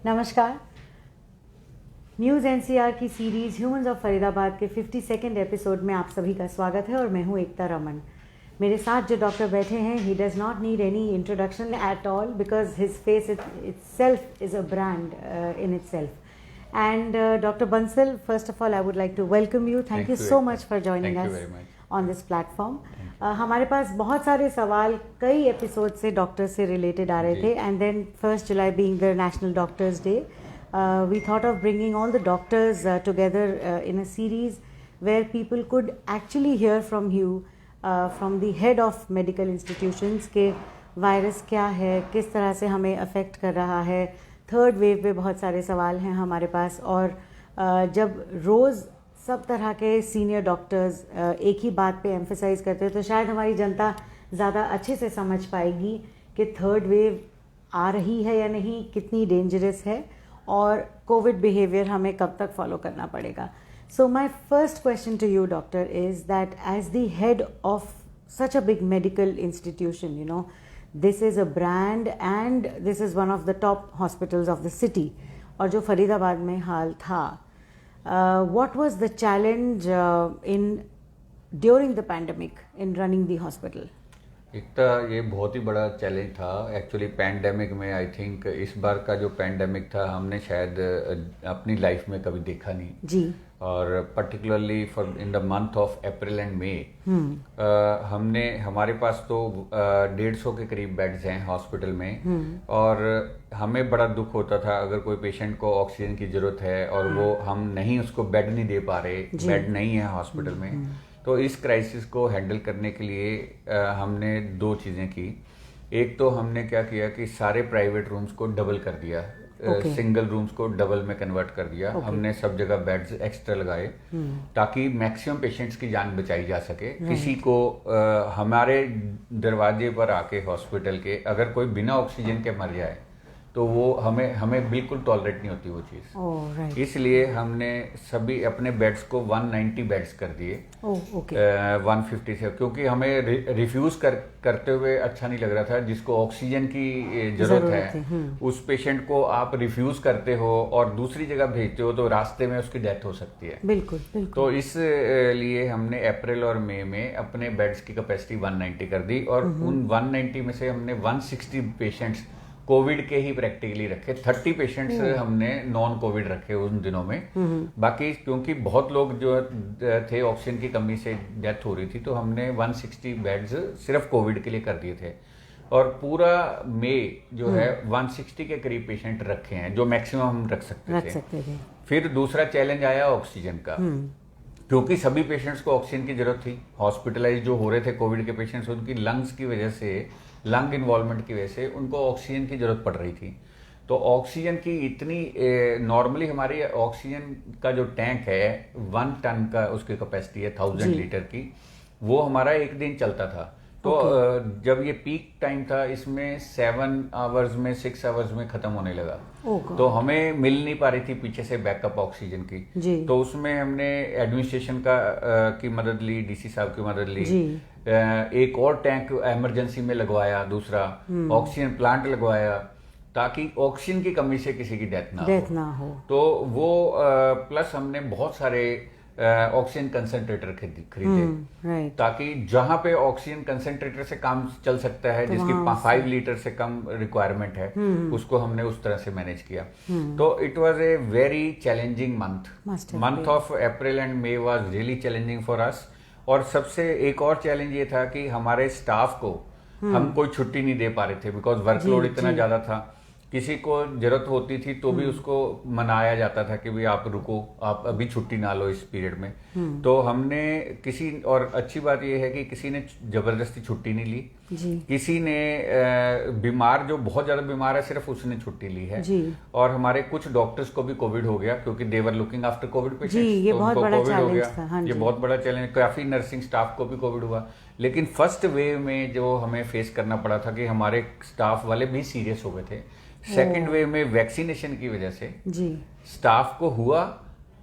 नमस्कार। News NCR की series humans of Faridabad के 52nd एपिसोड में आप सभी का स्वागत है और मैं हूं एकता रमन। मेरे साथ जो डॉक्टर बैठे हैं, he does not need any introduction at all because his face itself is a brand in itself. And Dr. Bansal, first of all, I would like to welcome you. Thank you so much for joining us on this platform. हमारे पास बहुत सारे सवाल कई episode से doctor से related आ रहे थे, and then 1st July being the National Doctors Day, we thought of bringing all the doctors together in a series where people could actually hear from you, from the head of medical institutions, के virus क्या है, किस तरह से हमें affect कर रहा है। थर्ड वेव पे बहुत सारे सवाल हैं हमारे पास, और जब रोज़ सब तरह के सीनियर डॉक्टर्स एक ही बात पे एम्फेसाइज करते हैं तो शायद हमारी जनता ज़्यादा अच्छे से समझ पाएगी कि थर्ड वेव आ रही है या नहीं, कितनी डेंजरस है, और कोविड बिहेवियर हमें कब तक फॉलो करना पड़ेगा। So my first question to you doctor is that as the head of such a big medical institution, you know, this is a brand and this is one of the top hospitals of the city, और जो फरीदाबाद में हाल था, what was the challenge during the pandemic in running the hospital? एक तो ये बहुत ही बड़ा challenge था एक्चुअली पैंडेमिक में। आई थिंक इस बार का जो पैंडेमिक था हमने शायद अपनी लाइफ में कभी देखा नहीं जी। और particularly for in the month of April and May हमने हमारे पास तो 150 के करीब बेड्स हैं हॉस्पिटल में, और हमें बड़ा दुख होता था अगर कोई पेशेंट को ऑक्सीजन की जरूरत है और वो हम नहीं उसको बेड नहीं दे पा रहे, बेड नहीं है हॉस्पिटल में। तो इस क्राइसिस को हैंडल करने के लिए हमने दो चीज़ें की। एक तो हमने क्या किया कि सारे प्राइवेट रूम्स को डबल कर दिया, सिंगल रूम्स को डबल में कन्वर्ट कर दिया। हमने सब जगह बेड्स एक्स्ट्रा लगाए ताकि मैक्सिमम पेशेंट्स की जान बचाई जा सके। किसी को हमारे दरवाजे पर आके हॉस्पिटल के अगर कोई बिना ऑक्सीजन के मर जाए तो वो हमें बिल्कुल टॉलरेट नहीं होती वो चीज़। इसलिए हमने सभी अपने बेड्स को 190 बेड्स कर दिए 150 से, क्योंकि हमें रिफ्यूज करते हुए अच्छा नहीं लग रहा था। जिसको ऑक्सीजन की जरूरत है उस पेशेंट को आप रिफ्यूज करते हो और दूसरी जगह भेजते हो तो रास्ते में उसकी डेथ हो सकती है। बिल्कुल। तो इस लिए हमने अप्रैल और मई में अपने बेड्स की कैपेसिटी 190 कर दी, और उन 190 में से हमने 160 पेशेंट्स कोविड के ही प्रैक्टिकली रखे। 30 पेशेंट्स हमने नॉन कोविड रखे उन दिनों में। बाकी क्योंकि बहुत लोग जो थे ऑक्सीजन की कमी से डेथ हो रही थी तो हमने 160 बेड्स सिर्फ कोविड के लिए कर दिए थे, और पूरा मई जो है 160 के करीब पेशेंट रखे हैं जो मैक्सिमम हम रख सकते थे। फिर दूसरा चैलेंज आया ऑक्सीजन का, क्योंकि सभी पेशेंट्स को ऑक्सीजन की जरूरत थी। हॉस्पिटलाइज जो हो रहे थे कोविड के पेशेंट्स, उनकी लंग्स की वजह से, लंग इन्वॉल्वमेंट की वजह से उनको ऑक्सीजन की जरूरत पड़ रही थी। तो ऑक्सीजन की इतनी नॉर्मली हमारी ऑक्सीजन का जो टैंक है 1 टन का उसकी कैपेसिटी है 1000 लीटर की, वो हमारा एक दिन चलता था। तो जब ये पीक टाइम था इसमें 7 आवर्स में 6 आवर्स में खत्म होने लगा। तो हमें मिल नहीं पा रही थी पीछे से बैकअप ऑक्सीजन की। तो उसमें हमने एडमिनिस्ट्रेशन की मदद ली, डीसी साहब की मदद ली। एक और टैंक इमरजेंसी में लगवाया, दूसरा ऑक्सीजन प्लांट लगवाया ताकि ऑक्सीजन की कमी से किसी की डेथ ना हो। तो वो प्लस हमने बहुत सारे ऑक्सीजन कंसंट्रेटर खरीदे ताकि जहां पे ऑक्सीजन कंसंट्रेटर से काम चल सकता है, जिसकी 5 लीटर से कम रिक्वायरमेंट है, उसको हमने उस तरह से मैनेज किया। तो it was a very challenging month of April and May was really challenging for us. और सबसे एक और चैलेंज ये था कि हमारे स्टाफ को हम कोई छुट्टी नहीं दे पा रहे थे बिकॉज वर्कलोड इतना ज्यादा था। किसी को जरूरत होती थी तो भी उसको मनाया जाता था कि भाई आप रुको, आप अभी छुट्टी ना लो इस पीरियड में। तो हमने किसी, और अच्छी बात यह है कि किसी ने जबरदस्ती छुट्टी नहीं ली किसी ने बीमार, जो बहुत ज्यादा बीमार है सिर्फ उसने छुट्टी ली है। और हमारे कुछ डॉक्टर्स को भी कोविड हो गया क्योंकि they're looking after Covid patients, ये बहुत बड़ा चैलेंज था। ये बहुत बड़ा चैलेंज, काफी नर्सिंग स्टाफ को भी कोविड हुआ। लेकिन फर्स्ट वेव में जो हमें फेस करना पड़ा था कि हमारे स्टाफ वाले भी सीरियस हो गए थे। सेकेंड वेव में वैक्सीनेशन की वजह से स्टाफ को हुआ,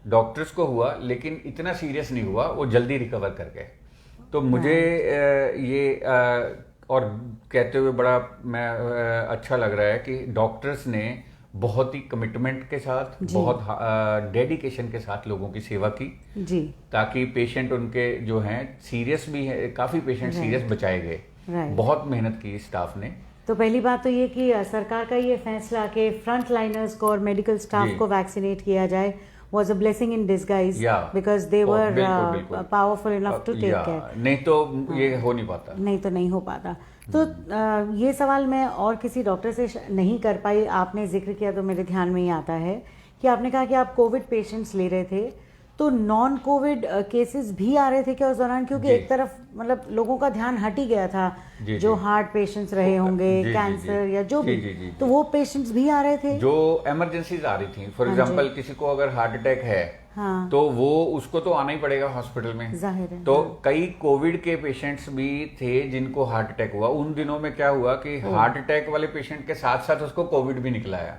डॉक्टर्स को हुआ, लेकिन इतना सीरियस नहीं हुआ, वो जल्दी रिकवर कर गए। तो मुझे ये और कहते हुए बड़ा अच्छा लग रहा है कि डॉक्टर्स ने बहुत ही कमिटमेंट के साथ, बहुत डेडिकेशन के साथ लोगों की सेवा की जी, ताकि पेशेंट उनके जो हैं सीरियस भी है, काफी पेशेंट सीरियस बचाए गए। राइट। बहुत मेहनत की स्टाफ ने। तो पहली बात तो ये कि सरकार का ये फैसला कि फ्रंट लाइनर्स को और मेडिकल स्टाफ जी। को वैक्सीनेट किया जाए was a blessing in disguise Yeah. because they were बिल्कुल। powerful enough to take care. नहीं तो ये हो नहीं पाता। नहीं तो नहीं हो पाता। तो ये सवाल मैं और किसी डॉक्टर से नहीं कर पाई, आपने जिक्र किया तो मेरे ध्यान में ही आता है कि आपने कहा कि आप कोविड पेशेंट्स ले रहे थे, तो नॉन कोविड केसेस भी आ रहे थे क्या उस दौरान? क्योंकि एक तरफ मतलब लोगों का ध्यान हट ही गया था, जो हार्ट पेशेंट्स रहे होंगे, कैंसर या जो भी, तो वो पेशेंट्स भी आ रहे थे जो इमरजेंसीज आ रही थी। फॉर एग्जांपल किसी को अगर हार्ट अटैक है तो वो उसको तो आना ही पड़ेगा हॉस्पिटल में, जाहिर है। तो कई कोविड के पेशेंट्स भी थे जिनको हार्ट अटैक हुआ। उन दिनों में क्या हुआ कि हार्ट अटैक वाले पेशेंट के साथ साथ उसको कोविड भी निकला आया,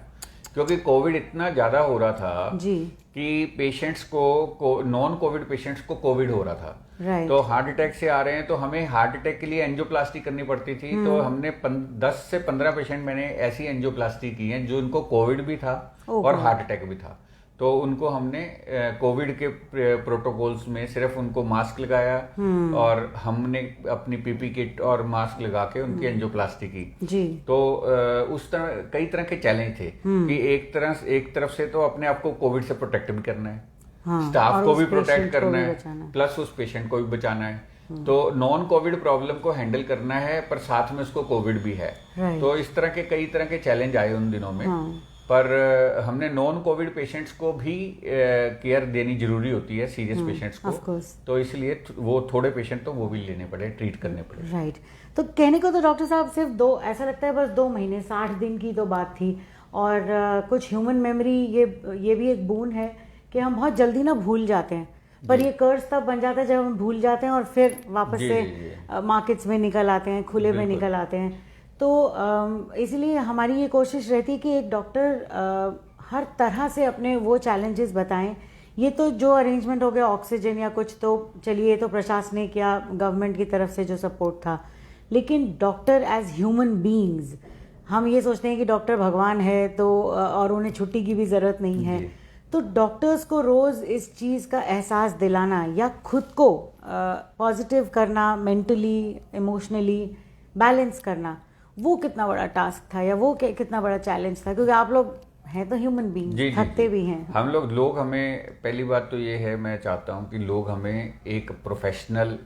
क्योंकि कोविड इतना ज्यादा हो रहा था जी कि पेशेंट्स को नॉन कोविड पेशेंट्स को कोविड हो रहा था। राइट। तो हार्ट अटैक से आ रहे हैं तो हमें हार्ट अटैक के लिए एंजियोप्लास्टी करनी पड़ती थी। तो हमने 10 से 15 पेशेंट मैंने ऐसी एंजियोप्लास्टी की हैं जो उनको कोविड भी था और हार्ट अटैक भी था। तो उनको हमने कोविड के प्रोटोकॉल्स में सिर्फ उनको मास्क लगाया और हमने अपनी पीपी किट और मास्क लगा के उनकी एंजियोप्लास्टी की जी। तो उस तरह कई तरह के चैलेंज थे कि एक तरफ से तो अपने आप को कोविड से प्रोटेक्ट भी करना है, स्टाफ को भी प्रोटेक्ट करना है, प्लस उस पेशेंट को भी बचाना है। तो नॉन कोविड प्रॉब्लम को हैंडल करना है पर साथ में उसको कोविड भी है। तो इस तरह के कई तरह के चैलेंज आए उन दिनों में। पर हमने नॉन कोविड पेशेंट्स को भी केयर देनी जरूरी होती है, सीरियस पेशेंट्स को, तो इसलिए वो थोड़े पेशेंट तो वो भी लेने पड़े, ट्रीट करने पड़े। राइट। तो कहने को तो डॉक्टर साहब सिर्फ 2, ऐसा लगता है बस 2 महीने 60 दिन की तो बात थी, और कुछ ह्यूमन मेमोरी ये भी एक बोन है कि हम बहुत जल्दी ना भूल जाते हैं, पर ये कर्ज तब बन जाता है जब हम भूल जाते हैं और फिर वापस से मार्केट्स में निकल आते हैं, खुले में निकल आते हैं। तो इसलिए हमारी ये कोशिश रहती है कि एक डॉक्टर हर तरह से अपने वो चैलेंजेस बताएं। ये तो जो अरेंजमेंट हो गया ऑक्सीजन या कुछ, तो चलिए ये तो प्रशासनिक या गवर्नमेंट की तरफ से जो सपोर्ट था, लेकिन डॉक्टर एज ह्यूमन बीइंग्स, हम ये सोचते हैं कि डॉक्टर भगवान है तो और उन्हें छुट्टी की भी ज़रूरत नहीं है, तो डॉक्टर्स को रोज़ इस चीज़ का एहसास दिलाना या खुद को पॉजिटिव करना, मेंटली इमोशनली बैलेंस करना, वो कितना बड़ा टास्क था या वो कितना बड़ा चैलेंज था? क्योंकि आप लोग हैं तो ह्यूमन बीइंग, थकते भी हैं। हम लोग हमें, पहली बात तो ये है, मैं चाहता हूँ कि लोग हमें एक प्रोफेशनल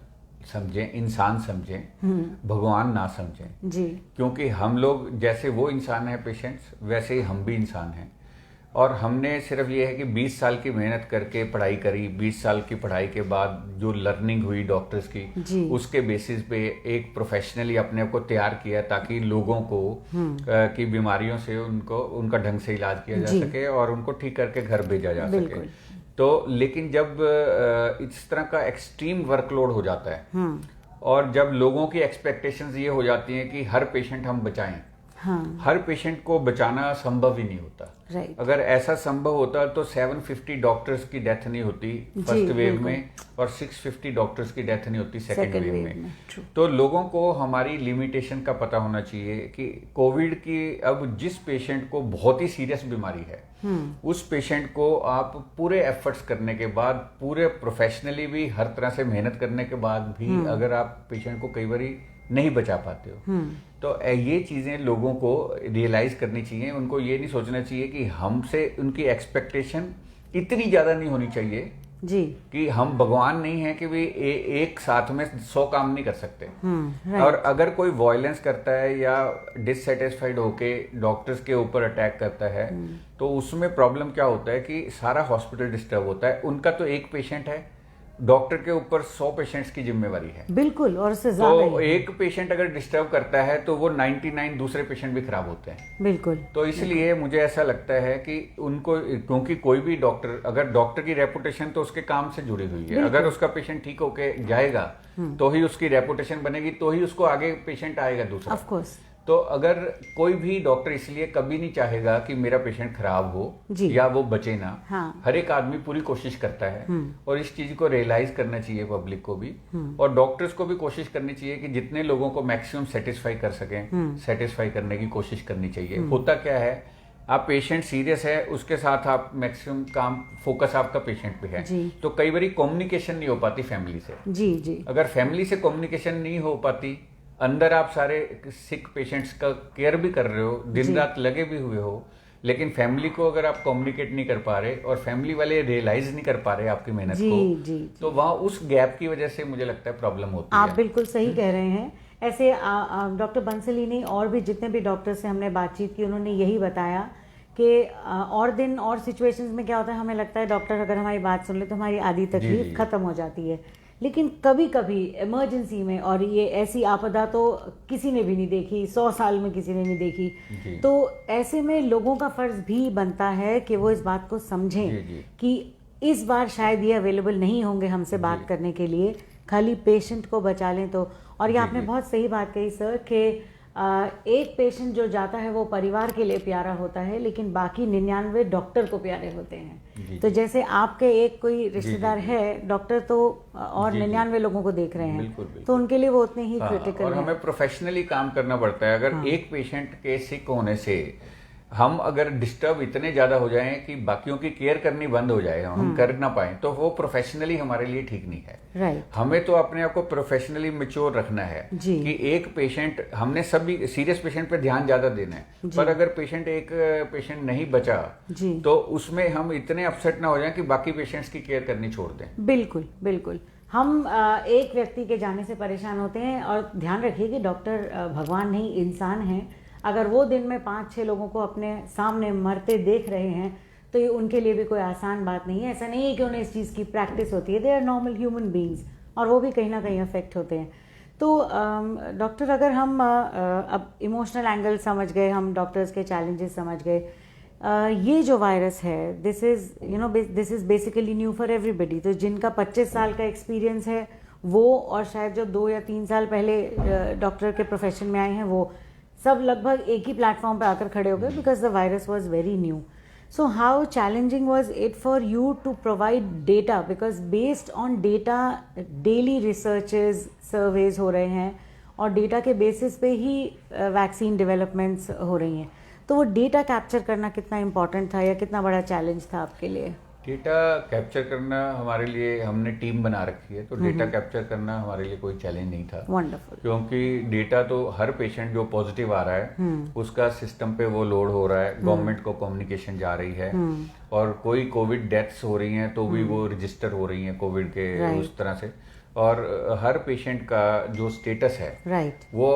समझें, इंसान समझें, भगवान ना समझें जी। क्योंकि हम लोग जैसे वो इंसान है पेशेंट्स, वैसे ही हम भी इंसान हैं। और हमने सिर्फ ये है कि 20 साल की मेहनत करके पढ़ाई करी, 20 साल की पढ़ाई के बाद जो लर्निंग हुई डॉक्टर्स की, उसके बेसिस पे एक प्रोफेशनली अपने आप को तैयार किया ताकि लोगों को की बीमारियों से उनका ढंग से इलाज किया जा सके और उनको ठीक करके घर भेजा जा सके। तो लेकिन जब इस तरह का एक्सट्रीम वर्कलोड हो जाता है और जब लोगों की एक्सपेक्टेशंस ये हो जाती हैं कि हर पेशेंट हम बचाएं, हर पेशेंट को बचाना संभव ही नहीं होता। अगर ऐसा संभव होता तो 750 डॉक्टर्स की डेथ नहीं होती फर्स्ट वेव में और 650 डॉक्टर्स की डेथ नहीं होती सेकेंड वेव में। तो लोगों को हमारी लिमिटेशन का पता होना चाहिए कि कोविड की अब जिस पेशेंट को बहुत ही सीरियस बीमारी है, उस पेशेंट को आप पूरे एफर्ट्स करने के बाद, पूरे प्रोफेशनली भी हर तरह से मेहनत करने के बाद भी अगर आप पेशेंट को कई बारी नहीं बचा पाते हो, तो ये चीजें लोगों को रियलाइज करनी चाहिए। उनको ये नहीं सोचना चाहिए कि हमसे उनकी एक्सपेक्टेशन इतनी ज्यादा नहीं होनी चाहिए जी कि हम भगवान नहीं है कि वे एक साथ में 100 काम नहीं कर सकते। और अगर कोई वायलेंस करता है या डिससेटिस्फाइड होके डॉक्टर्स के ऊपर अटैक करता है, तो उसमें प्रॉब्लम क्या होता है कि सारा हॉस्पिटल डिस्टर्ब होता है। उनका तो एक पेशेंट है, डॉक्टर के ऊपर 100 पेशेंट्स की जिम्मेवारी है। बिल्कुल, और उससे ज्यादा तो एक पेशेंट अगर डिस्टर्ब करता है तो वो 99 दूसरे पेशेंट भी खराब होते हैं। बिल्कुल। तो इसलिए मुझे ऐसा लगता है कि उनको, क्योंकि कोई भी डॉक्टर, अगर डॉक्टर की रेपुटेशन तो उसके काम से जुड़ी हुई है, अगर उसका पेशेंट ठीक होके जाएगा तो ही उसकी रेपुटेशन बनेगी, तो ही उसको आगे पेशेंट आएगा दूसरा। Of course. तो अगर कोई भी डॉक्टर इसलिए कभी नहीं चाहेगा कि मेरा पेशेंट खराब हो या वो बचे ना। हर एक आदमी पूरी कोशिश करता है और इस चीज को रियलाइज करना चाहिए पब्लिक को भी, और डॉक्टर्स को भी कोशिश करनी चाहिए कि जितने लोगों को मैक्सिमम सेटिस्फाई कर सकें, सेटिस्फाई करने की कोशिश करनी चाहिए। होता क्या है, आप पेशेंट सीरियस है, उसके साथ आप मैक्सिमम काम फोकस आपका पेशेंट पे है, जी। तो कई बार कम्युनिकेशन नहीं हो पाती फैमिली से। जी जी। अगर फैमिली से कम्युनिकेशन नहीं हो पाती, अंदर आप सारे सिक पेशेंट्स का केयर भी कर रहे हो, दिन रात लगे भी हुए हो, लेकिन फैमिली को अगर आप कम्युनिकेट नहीं कर पा रहे और फैमिली वाले रियलाइज नहीं कर पा रहे आपकी मेहनत जी, को, जी, तो वहाँ उस गैप की वजह से मुझे लगता है प्रॉब्लम होती है। आप बिल्कुल सही कह रहे हैं। ऐसे डॉक्टर बंसली ने और भी जितने भी डॉक्टर से हमने बातचीत की, उन्होंने यही बताया कि और दिन और सिचुएशंस में क्या होता है, हमें लगता है डॉक्टर अगर हमारी बात सुन ले तो हमारी आधी तकलीफ खत्म हो जाती है, लेकिन कभी कभी इमरजेंसी में, और ये ऐसी आपदा तो किसी ने भी नहीं देखी, 100 साल में किसी ने नहीं देखी, तो ऐसे में लोगों का फर्ज भी बनता है कि वो इस बात को समझें कि इस बार शायद ये अवेलेबल नहीं होंगे हमसे बात करने के लिए, खाली पेशेंट को बचा लें तो। और ये आपने बहुत सही बात कही सर कि एक पेशेंट जो जाता है वो परिवार के लिए प्यारा होता है, लेकिन बाकी 99 डॉक्टर को प्यारे होते हैं। तो जैसे आपके एक कोई रिश्तेदार है डॉक्टर, तो और 99 लोगों को देख रहे हैं, बिल्कुल, बिल्कुल। तो उनके लिए वो उतने ही क्रिटिकल और हमें प्रोफेशनली काम करना पड़ता है। अगर एक पेशेंट के सिक होने से हम अगर डिस्टर्ब इतने ज्यादा हो जाएं कि बाकियों की केयर करनी बंद हो जाए, हम कर ना पाए, तो वो प्रोफेशनली हमारे लिए ठीक नहीं है। राइट। हमें तो अपने आप को प्रोफेशनली मैच्योर रखना है कि एक पेशेंट, हमने सभी सीरियस पेशेंट पे ध्यान ज्यादा देना है, पर अगर एक पेशेंट नहीं बचा तो उसमें हम इतने अपसेट ना हो जाएं कि बाकी पेशेंट्स की केयर करनी छोड़ दें। बिल्कुल बिल्कुल। हम एक व्यक्ति के जाने से परेशान होते हैं, और ध्यान रखिए कि डॉक्टर भगवान नहीं, इंसान हैं। अगर वो दिन में 5-6 लोगों को अपने सामने मरते देख रहे हैं तो ये उनके लिए भी कोई आसान बात नहीं है। ऐसा नहीं है कि उन्हें इस चीज़ की प्रैक्टिस होती है, they are normal human beings, और वो भी कहीं ना कहीं अफेक्ट होते हैं। तो डॉक्टर, अगर हम अब इमोशनल एंगल समझ गए, हम डॉक्टर्स के चैलेंजेस समझ गए, ये जो वायरस है this is basically new for everybody. तो जिनका 25 साल का एक्सपीरियंस है वो, और शायद जो 2 या 3 साल पहले डॉक्टर के प्रोफेशन में आए हैं, वो सब लगभग एक ही प्लेटफॉर्म पे आकर खड़े हो गए, because the virus was very new. So how challenging was it for you to provide data, because based on data daily researches surveys हो रहे हैं, और डेटा के बेसिस पे ही वैक्सीन डेवलपमेंट्स हो रही हैं। तो वो डेटा कैप्चर करना कितना इम्पोर्टेंट था, या कितना बड़ा चैलेंज था आपके लिए? डेटा कैप्चर करना हमारे लिए, हमने टीम बना रखी है, तो डेटा कैप्चर करना हमारे लिए कोई चैलेंज नहीं था। वंडरफुल। क्योंकि डेटा तो हर पेशेंट जो पॉजिटिव आ रहा है उसका सिस्टम पे वो लोड हो रहा है, गवर्नमेंट को कम्युनिकेशन जा रही है, और कोई कोविड डेथ्स हो रही हैं तो भी वो रजिस्टर हो रही हैं कोविड के उस तरह से, और हर पेशेंट का जो स्टेटस है वो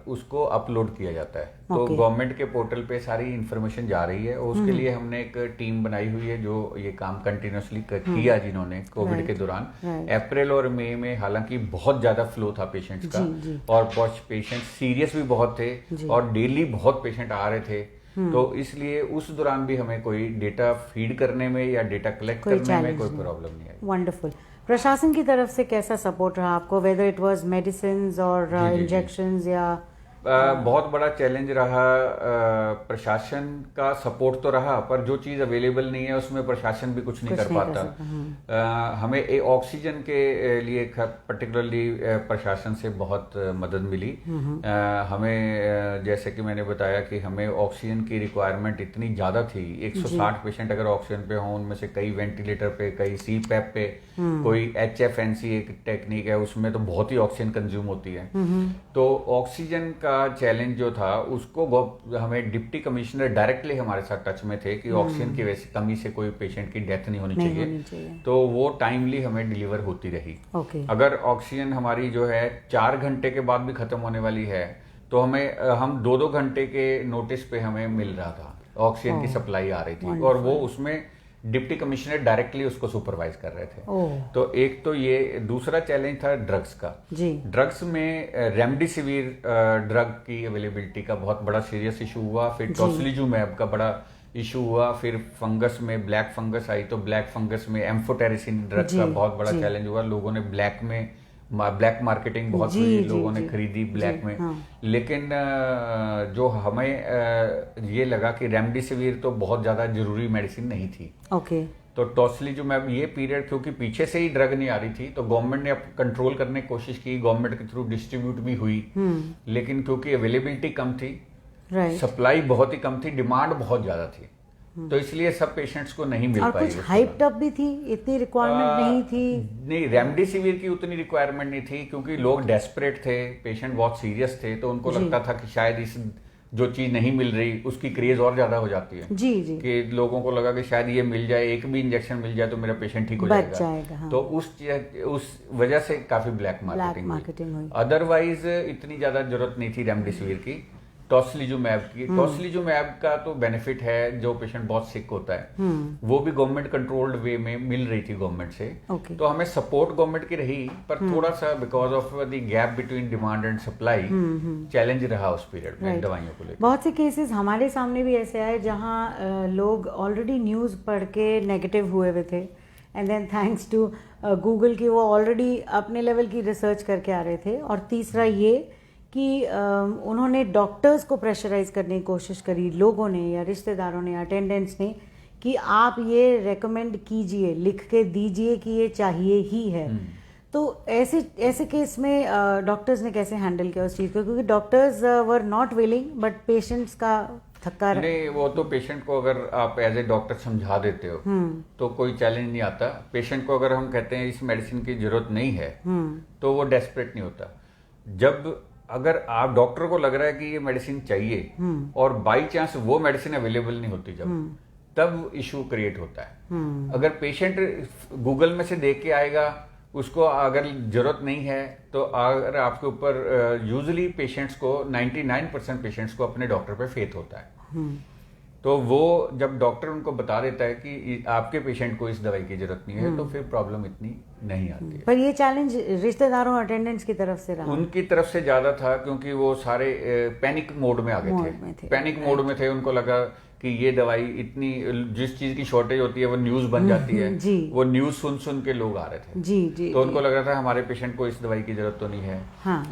उसको अपलोड किया जाता है। तो गवर्नमेंट के पोर्टल पे सारी इन्फॉर्मेशन जा रही है, और उसके लिए हमने एक टीम बनाई हुई है जो ये काम कंटिन्यूसली किया, जिन्होंने कोविड के दौरान अप्रैल और मई में, हालांकि बहुत ज्यादा फ्लो था पेशेंट्स का, और पेशेंट सीरियस भी बहुत थे, और डेली बहुत पेशेंट आ रहे थे, तो इसलिए उस दौरान भी हमें कोई डेटा फीड करने में या डेटा कलेक्ट करने में कोई प्रॉब्लम नहीं आई। वंडरफुल। प्रशासन की तरफ से कैसा सपोर्ट रहा आपको, वेदर इट वाज मेडिसिन्स और इंजेक्शंस, या बहुत बड़ा चैलेंज रहा। प्रशासन का सपोर्ट तो रहा, पर जो चीज अवेलेबल नहीं है उसमें प्रशासन भी कुछ नहीं कर पाता। हमें ऑक्सीजन के लिए पर्टिकुलरली प्रशासन से बहुत मदद मिली। हमें जैसे कि मैंने बताया कि हमें ऑक्सीजन की रिक्वायरमेंट इतनी ज्यादा थी, 160 पेशेंट अगर ऑक्सीजन पे हों, उनमें से कई वेंटिलेटर पे, कई CPAP पे, कोई HFNC एक टेक्निक है, उसमें तो बहुत ही ऑक्सीजन कंज्यूम होती है। तो ऑक्सीजन का चैलेंज जो था उसको हमें डिप्टी कमिश्नर डायरेक्टली हमारे साथ टच में थे कि ऑक्सीजन की कमी से कोई पेशेंट की डेथ नहीं होनी चाहिए, तो वो टाइमली हमें डिलीवर होती रही। अगर ऑक्सीजन हमारी जो है 4 घंटे के बाद भी खत्म होने वाली है, तो हम 2-2 घंटे के नोटिस पे हमें मिल रहा था, ऑक्सीजन की सप्लाई आ रही थी, और वो उसमें डिप्टी कमिश्नर डायरेक्टली उसको सुपरवाइज कर रहे थे। तो एक तो ये, दूसरा चैलेंज था ड्रग्स का। ड्रग्स में रेमडेसिविर ड्रग की अवेलेबिलिटी का बहुत बड़ा सीरियस इशू हुआ, फिर टोसिलिजुमैब का बड़ा इशू हुआ, फिर फंगस में ब्लैक फंगस आई, तो ब्लैक फंगस में एम्फोटेरिसिन ड्रग का बहुत बड़ा चैलेंज हुआ। लोगों ने ब्लैक मार्केटिंग बहुत हुई, लोगों ने खरीदी ब्लैक में। लेकिन जो हमें ये लगा कि रेमडेसिविर तो बहुत ज्यादा जरूरी मेडिसिन नहीं थी। तो टोसिलिजुमैब ये पीरियड, क्योंकि पीछे से ही ड्रग नहीं आ रही थी, तो गवर्नमेंट ने कंट्रोल करने की कोशिश की, गवर्नमेंट के थ्रू डिस्ट्रीब्यूट भी हुई, लेकिन क्योंकि अवेलेबिलिटी कम थी Right. सप्लाई बहुत ही कम थी, डिमांड बहुत ज्यादा थी, तो इसलिए सब पेशेंट्स को नहीं मिल और पाई। कुछ हाइप्ड अप भी थी, इतनी रिक्वायरमेंट नहीं थी। नहीं, रेमडेसिविर की उतनी रिक्वायरमेंट नहीं थी, क्योंकि लोग डेस्परेट थे, पेशेंट बहुत सीरियस थे, तो उनको लगता था कि शायद इस जो चीज नहीं मिल रही उसकी क्रेज और ज्यादा हो जाती है। जी जी। कि लोगों को लगा कि शायद ये मिल जाए, एक भी इंजेक्शन मिल जाए तो मेरा पेशेंट ठीक हो बच जाएगा। जाएगा, हाँ। तो उस वजह से काफी ब्लैक मार्केटिंग हुई। अदरवाइज इतनी ज्यादा जरूरत नहीं थी रेमडेसिविर की। टॉसिलिजुमैब का तो बेनिफिट है, जो पेशेंट बहुत सिक होता है वो भी गवर्नमेंट कंट्रोल्ड वे में मिल रही थी गवर्नमेंट से। तो हमें सपोर्ट गवर्नमेंट की रही, पर थोड़ा सा because of the gap between demand and supply challenge रहा उस पीरियड में दवाइयों को लेकर। बहुत से केसेस हमारे सामने भी ऐसे आए जहां लोग ऑलरेडी न्यूज़ पढ़ के नेगेटिव हुए हुए थे, and then thanks to Google की वो ऑलरेडी अपने लेवल की रिसर्च करके आ रहे थे। और तीसरा ये कि उन्होंने डॉक्टर्स को प्रेशराइज करने की कोशिश करी, लोगों ने या रिश्तेदारों ने, अटेंडेंट्स ने, कि आप ये रेकमेंड कीजिए, लिख के दीजिए कि ये चाहिए ही है। तो ऐसे केस में डॉक्टर्स ने कैसे हैंडल किया उस चीज़ को, क्योंकि doctors were not willing but patients का थक्का नहीं, वो तो पेशेंट को अगर आप एज ए डॉक्टर समझा देते हो तो कोई चैलेंज नहीं आता। पेशेंट को अगर हम कहते हैं इस मेडिसिन की जरूरत नहीं है तो वो डेस्परेट नहीं होता। जब अगर आप डॉक्टर को लग रहा है कि ये मेडिसिन चाहिए और बाई चांस वो मेडिसिन अवेलेबल नहीं होती, तब इशू क्रिएट होता है। अगर पेशेंट गूगल में से देख के आएगा, उसको अगर जरूरत नहीं है, तो अगर आपके ऊपर यूजुअली पेशेंट्स को 99% पेशेंट्स को अपने डॉक्टर पे फेथ होता है। तो वो जब डॉक्टर उनको बता देता है कि आपके पेशेंट को इस दवाई की जरूरत नहीं है, तो फिर प्रॉब्लम इतनी नहीं आती है। पर ये चैलेंज रिश्तेदारों और अटेंडेंट्स की तरफ से रहा। उनकी तरफ से ज्यादा था, क्योंकि वो सारे पैनिक मोड में आ गए थे। पैनिक मोड में थे, उनको लगा कि ये दवाई इतनी, जिस चीज की शॉर्टेज होती है वो न्यूज बन जाती है। वो न्यूज सुन के लोग आ रहे थे। जी, तो उनको लग रहा था हमारे पेशेंट को इस दवाई की जरूरत तो नहीं है,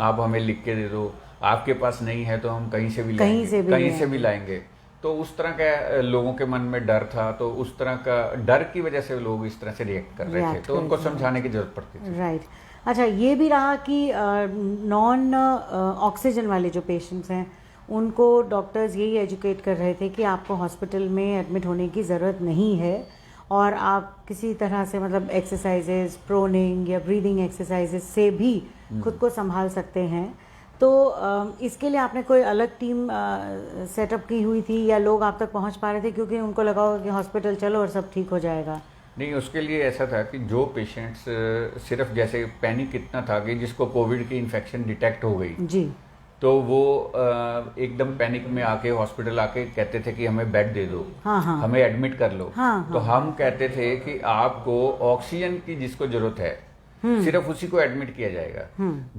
आप हमें लिख के दे दो, आपके पास नहीं है तो हम कहीं से भी लाएंगे। तो उस तरह का लोगों के मन में डर था, तो उस तरह का डर की वजह से लोग इस तरह से रिएक्ट कर रहे थे, तो उनको समझाने की जरूरत पड़ती थी। राइट। अच्छा, ये भी रहा कि नॉन ऑक्सीजन वाले जो पेशेंट्स हैं उनको डॉक्टर्स यही एजुकेट कर रहे थे कि आपको हॉस्पिटल में एडमिट होने की ज़रूरत नहीं है, और आप किसी तरह से मतलब एक्सरसाइजेज, प्रोनिंग या ब्रीदिंग एक्सरसाइजेज से भी खुद को संभाल सकते हैं। तो इसके लिए आपने कोई अलग टीम सेटअप की हुई थी, या लोग आप तक पहुंच पा रहे थे क्योंकि उनको लगा होगा कि हॉस्पिटल चलो और सब ठीक हो जाएगा? नहीं, उसके लिए ऐसा था कि जो पेशेंट्स सिर्फ जैसे पैनिक इतना था कि जिसको कोविड की इन्फेक्शन डिटेक्ट हो गई जी, तो वो एकदम पैनिक में आके हॉस्पिटल आके कहते थे कि हमें बेड दे दो, हमें एडमिट कर लो। तो हम कहते थे कि आपको ऑक्सीजन की जिसको जरूरत है सिर्फ उसी को एडमिट किया जाएगा,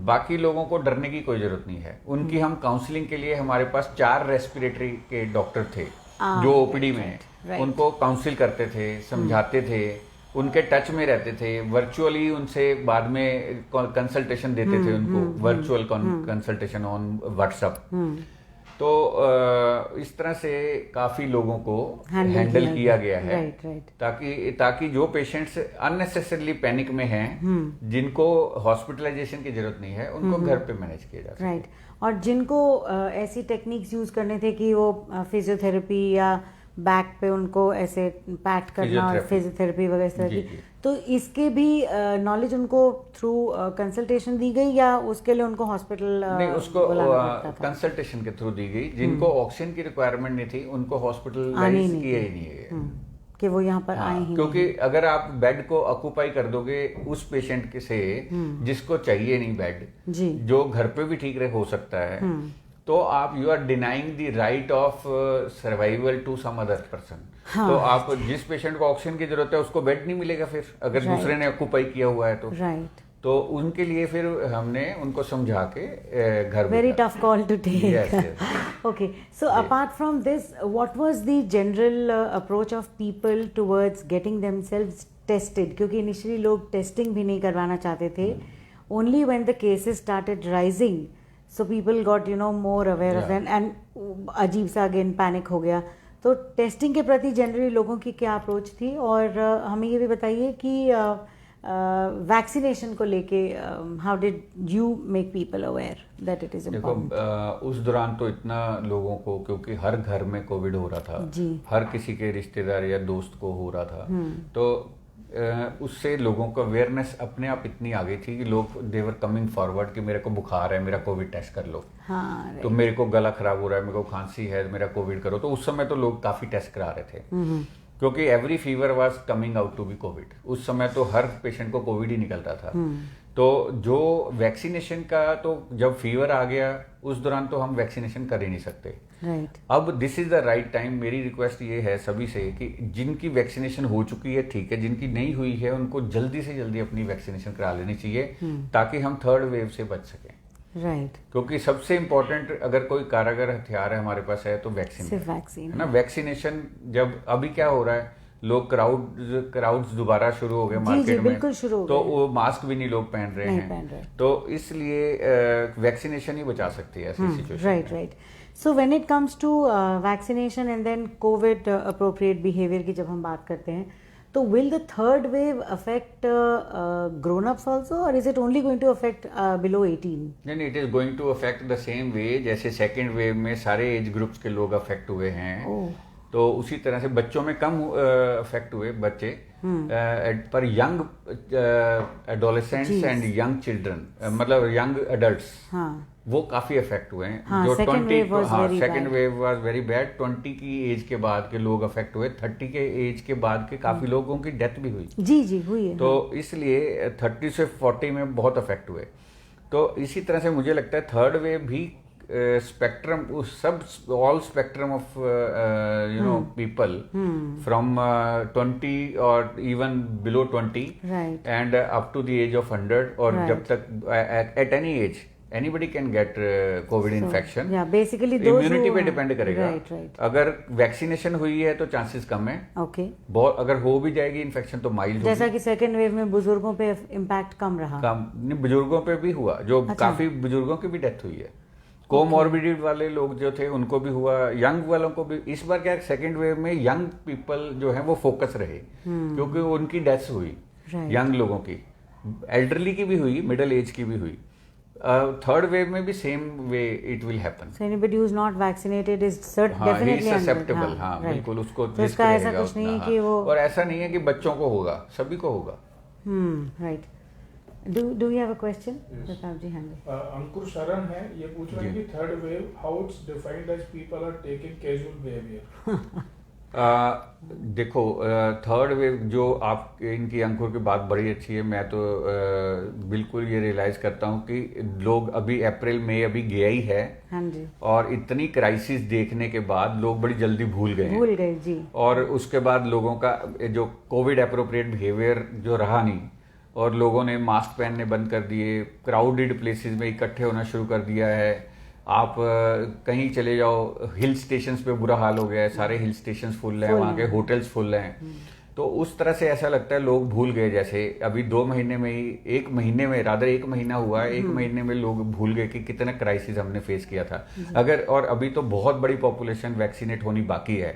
बाकी लोगों को डरने की कोई जरूरत नहीं है। उनकी हम काउंसलिंग के लिए, हमारे पास 4 रेस्पिरेटरी के डॉक्टर थे जो ओपीडी में, उनको काउंसिल करते थे, समझाते थे, उनके टच में रहते थे, वर्चुअली उनसे बाद में कंसल्टेशन देते थे उनको, वर्चुअल कंसल्टेशन ऑन व्हाट्सएप। तो इस तरह से काफी लोगों को हैंडल किया गया है। ताकि जो पेशेंट्स अननेसेसरली पैनिक में हैं, जिनको हॉस्पिटलाइजेशन की जरूरत नहीं है, उनको घर पे मैनेज किया जा सके। और जिनको ऐसी टेक्निक्स यूज करने थे कि वो फिजियोथेरेपी या बैक पे उनको ऐसे पैट करना और फिजियोथेरेपी वगैरह इस तरह की, तो इसके भी नॉलेज उनको थ्रू कंसल्टेशन दी गई, या उसके लिए उनको हॉस्पिटल? नहीं, उसको कंसल्टेशन के थ्रू दी गई। जिनको ऑक्सीजन की रिक्वायरमेंट नहीं थी उनको हॉस्पिटलाइज किया ही नहीं है कि वो यहाँ पर आए ही। क्योंकि अगर आप बेड को ऑक्यूपाई कर दोगे उस पेशेंट के से जिसको चाहिए नहीं बेड, जो घर पे भी ठीक हो सकता है, तो आप you are denying the right of survival to some other person. तो आप जिस पेशेंट को ऑक्सीजन की जरूरत है उसको बेड नहीं मिलेगा फिर, अगर दूसरे ने ऑक्यूपाई किया हुआ है तो। तो उनके लिए फिर हमने उनको समझा के घर, very tough call to take. Okay, so apart from this, what was the general approach of people towards getting themselves tested? क्योंकि इनिशियली लोग टेस्टिंग भी नहीं करवाना चाहते थे। Only when the cases started rising, so people got more aware of it, and अजीब सा again panic हो गया। तो टेस्टिंग के प्रति जनरली लोगों की क्या अप्रोच थी? और हमें ये भी बताइए कि वैक्सीनेशन को लेके how did you make people aware that it is देखो इम्पोर्टेंट? उस दौरान तो इतना लोगों को, क्योंकि हर घर में कोविड हो रहा था, जी। हर किसी के रिश्तेदार या दोस्त को हो रहा था, तो उससे लोगों को अवेयरनेस अपने आप इतनी आ गई थी कि लोग देवर कमिंग फॉरवर्ड कि मेरे को बुखार है, मेरा कोविड टेस्ट कर लो। हाँ, तो मेरे को गला खराब हो रहा है, मेरे को खांसी है, मेरा कोविड करो। तो उस समय तो लोग काफी टेस्ट करा रहे थे, क्योंकि every fever was coming out to be COVID. उस समय तो हर पेशेंट को कोविड ही निकल रहा था। तो जो वैक्सीनेशन का, तो जब फीवर आ गया उस दौरान तो हम वैक्सीनेशन कर ही नहीं सकते। राइट। अब this is the right time. मेरी रिक्वेस्ट ये है सभी से कि जिनकी वैक्सीनेशन हो चुकी है ठीक है, जिनकी नहीं हुई है उनको जल्दी से जल्दी अपनी वैक्सीनेशन करा लेनी चाहिए, ताकि हम थर्ड वेव से बच सकें। राइट। क्योंकि सबसे इम्पोर्टेंट अगर कोई कारगर हथियार है हमारे पास है तो वैक्सीन सिर्फ वैक्सीन है ना। वैक्सीनेशन जब अभी क्या हो रहा है, लोग क्राउड्स दोबारा शुरू हो गए मार्केट में, बिल्कुल शुरू हो तो गए। वो मास्क भी नहीं लोग पहन रहे नहीं हैं, पहन रहे। तो इसलिए वैक्सीनेशन ही बचा सकती है ऐसी situation right, right. So when it comes to vaccination and then COVID appropriate behaviour की जब हम बात करते हैं, तो will the third wave affect grown ups also, और is it only going to affect below 18? नहीं, it is going to affect the same way जैसे सेकेंड वेव में सारे एज ग्रुप्स के लोग अफेक्ट हुए हैं। तो उसी तरह से बच्चों में कम अफेक्ट हुए बच्चे, पर young adolescents and young children, मतलब यंग एडल्ट्स, वो काफी अफेक्ट हुए हैं। हाँ, जो second 20, wave was very second bad. Wave was very bad. 20 की एज के बाद के लोग अफेक्ट हुए, 30 के एज के बाद के काफी लोगों की डेथ भी हुई। जी हुई है। तो इसलिए 30 से 40 में बहुत अफेक्ट हुए। तो इसी तरह से मुझे लगता है थर्ड वेव भी स्पेक्ट्रम, सब all spectrum of people from 20 और even below 20 and up to the age of 100, और जब तक at any age anybody can get COVID infection. Yeah, basically immunity पे डिपेंड करेगा। right. अगर वैक्सीनेशन हुई है तो चांसेस कम है। ओके। बहुत अगर हो भी जाएगी इन्फेक्शन तो माइल्ड होगी। जैसा कि सेकेंड वेव में बुजुर्गों पे इम्पैक्ट कम रहा। कम नहीं, बुजुर्गों पे भी हुआ, जो काफी बुजुर्गों की भी डेथ हुई है। कोमॉर्बिडिटी वाले लोग जो थे उनको भी हुआ, यंग वालों को भी। इस बार क्या सेकेंड वेव में यंग पीपल जो है वो फोकस रहे, क्योंकि उनकी डेथ्स हुई यंग लोगों की, एल्डरली की भी हुई, मिडिल एज की भी हुई। थर्ड वेव में भी same way it will happen. So anybody who's not vaccinated is definitely susceptible। हाँ, बिल्कुल उसको तो उसका ऐसा कुछ नहीं है कि वो, और ऐसा नहीं है कि बच्चों को होगा, सभी को होगा। Right. Do you have a question? Pratap ji, हाँ जी। अंकुर शरण है, ये पूछ रहे हैं कि third wave how it's defined as people are taking casual behaviour. देखो थर्ड वेव जो आप, इनकी अंकुर की बात बड़ी अच्छी है। मैं तो बिल्कुल ये रियलाइज करता हूँ कि लोग अभी अप्रैल मई अभी गया ही है, हाँ जी, और इतनी क्राइसिस देखने के बाद लोग बड़ी जल्दी भूल गए जी। और उसके बाद लोगों का जो कोविड अप्रोप्रिएट बिहेवियर जो रहा नहीं, और लोगों ने मास्क पहनने बंद कर दिए, क्राउडेड प्लेसेस में इकट्ठे होना शुरू कर दिया है। आप कहीं चले जाओ, हिल स्टेशंस पे बुरा हाल हो गया है, सारे हिल स्टेशंस फुल हैं, वहाँ के होटल्स फुल हैं। तो उस तरह से ऐसा लगता है लोग भूल गए, जैसे अभी 2 महीने में ही, 1 महीने में, रादर 1 महीना हुआ है, 1 महीने में लोग भूल गए कि कितना क्राइसिस हमने फेस किया था। अगर, और अभी तो बहुत बड़ी पॉपुलेशन वैक्सीनेट होनी बाकी है।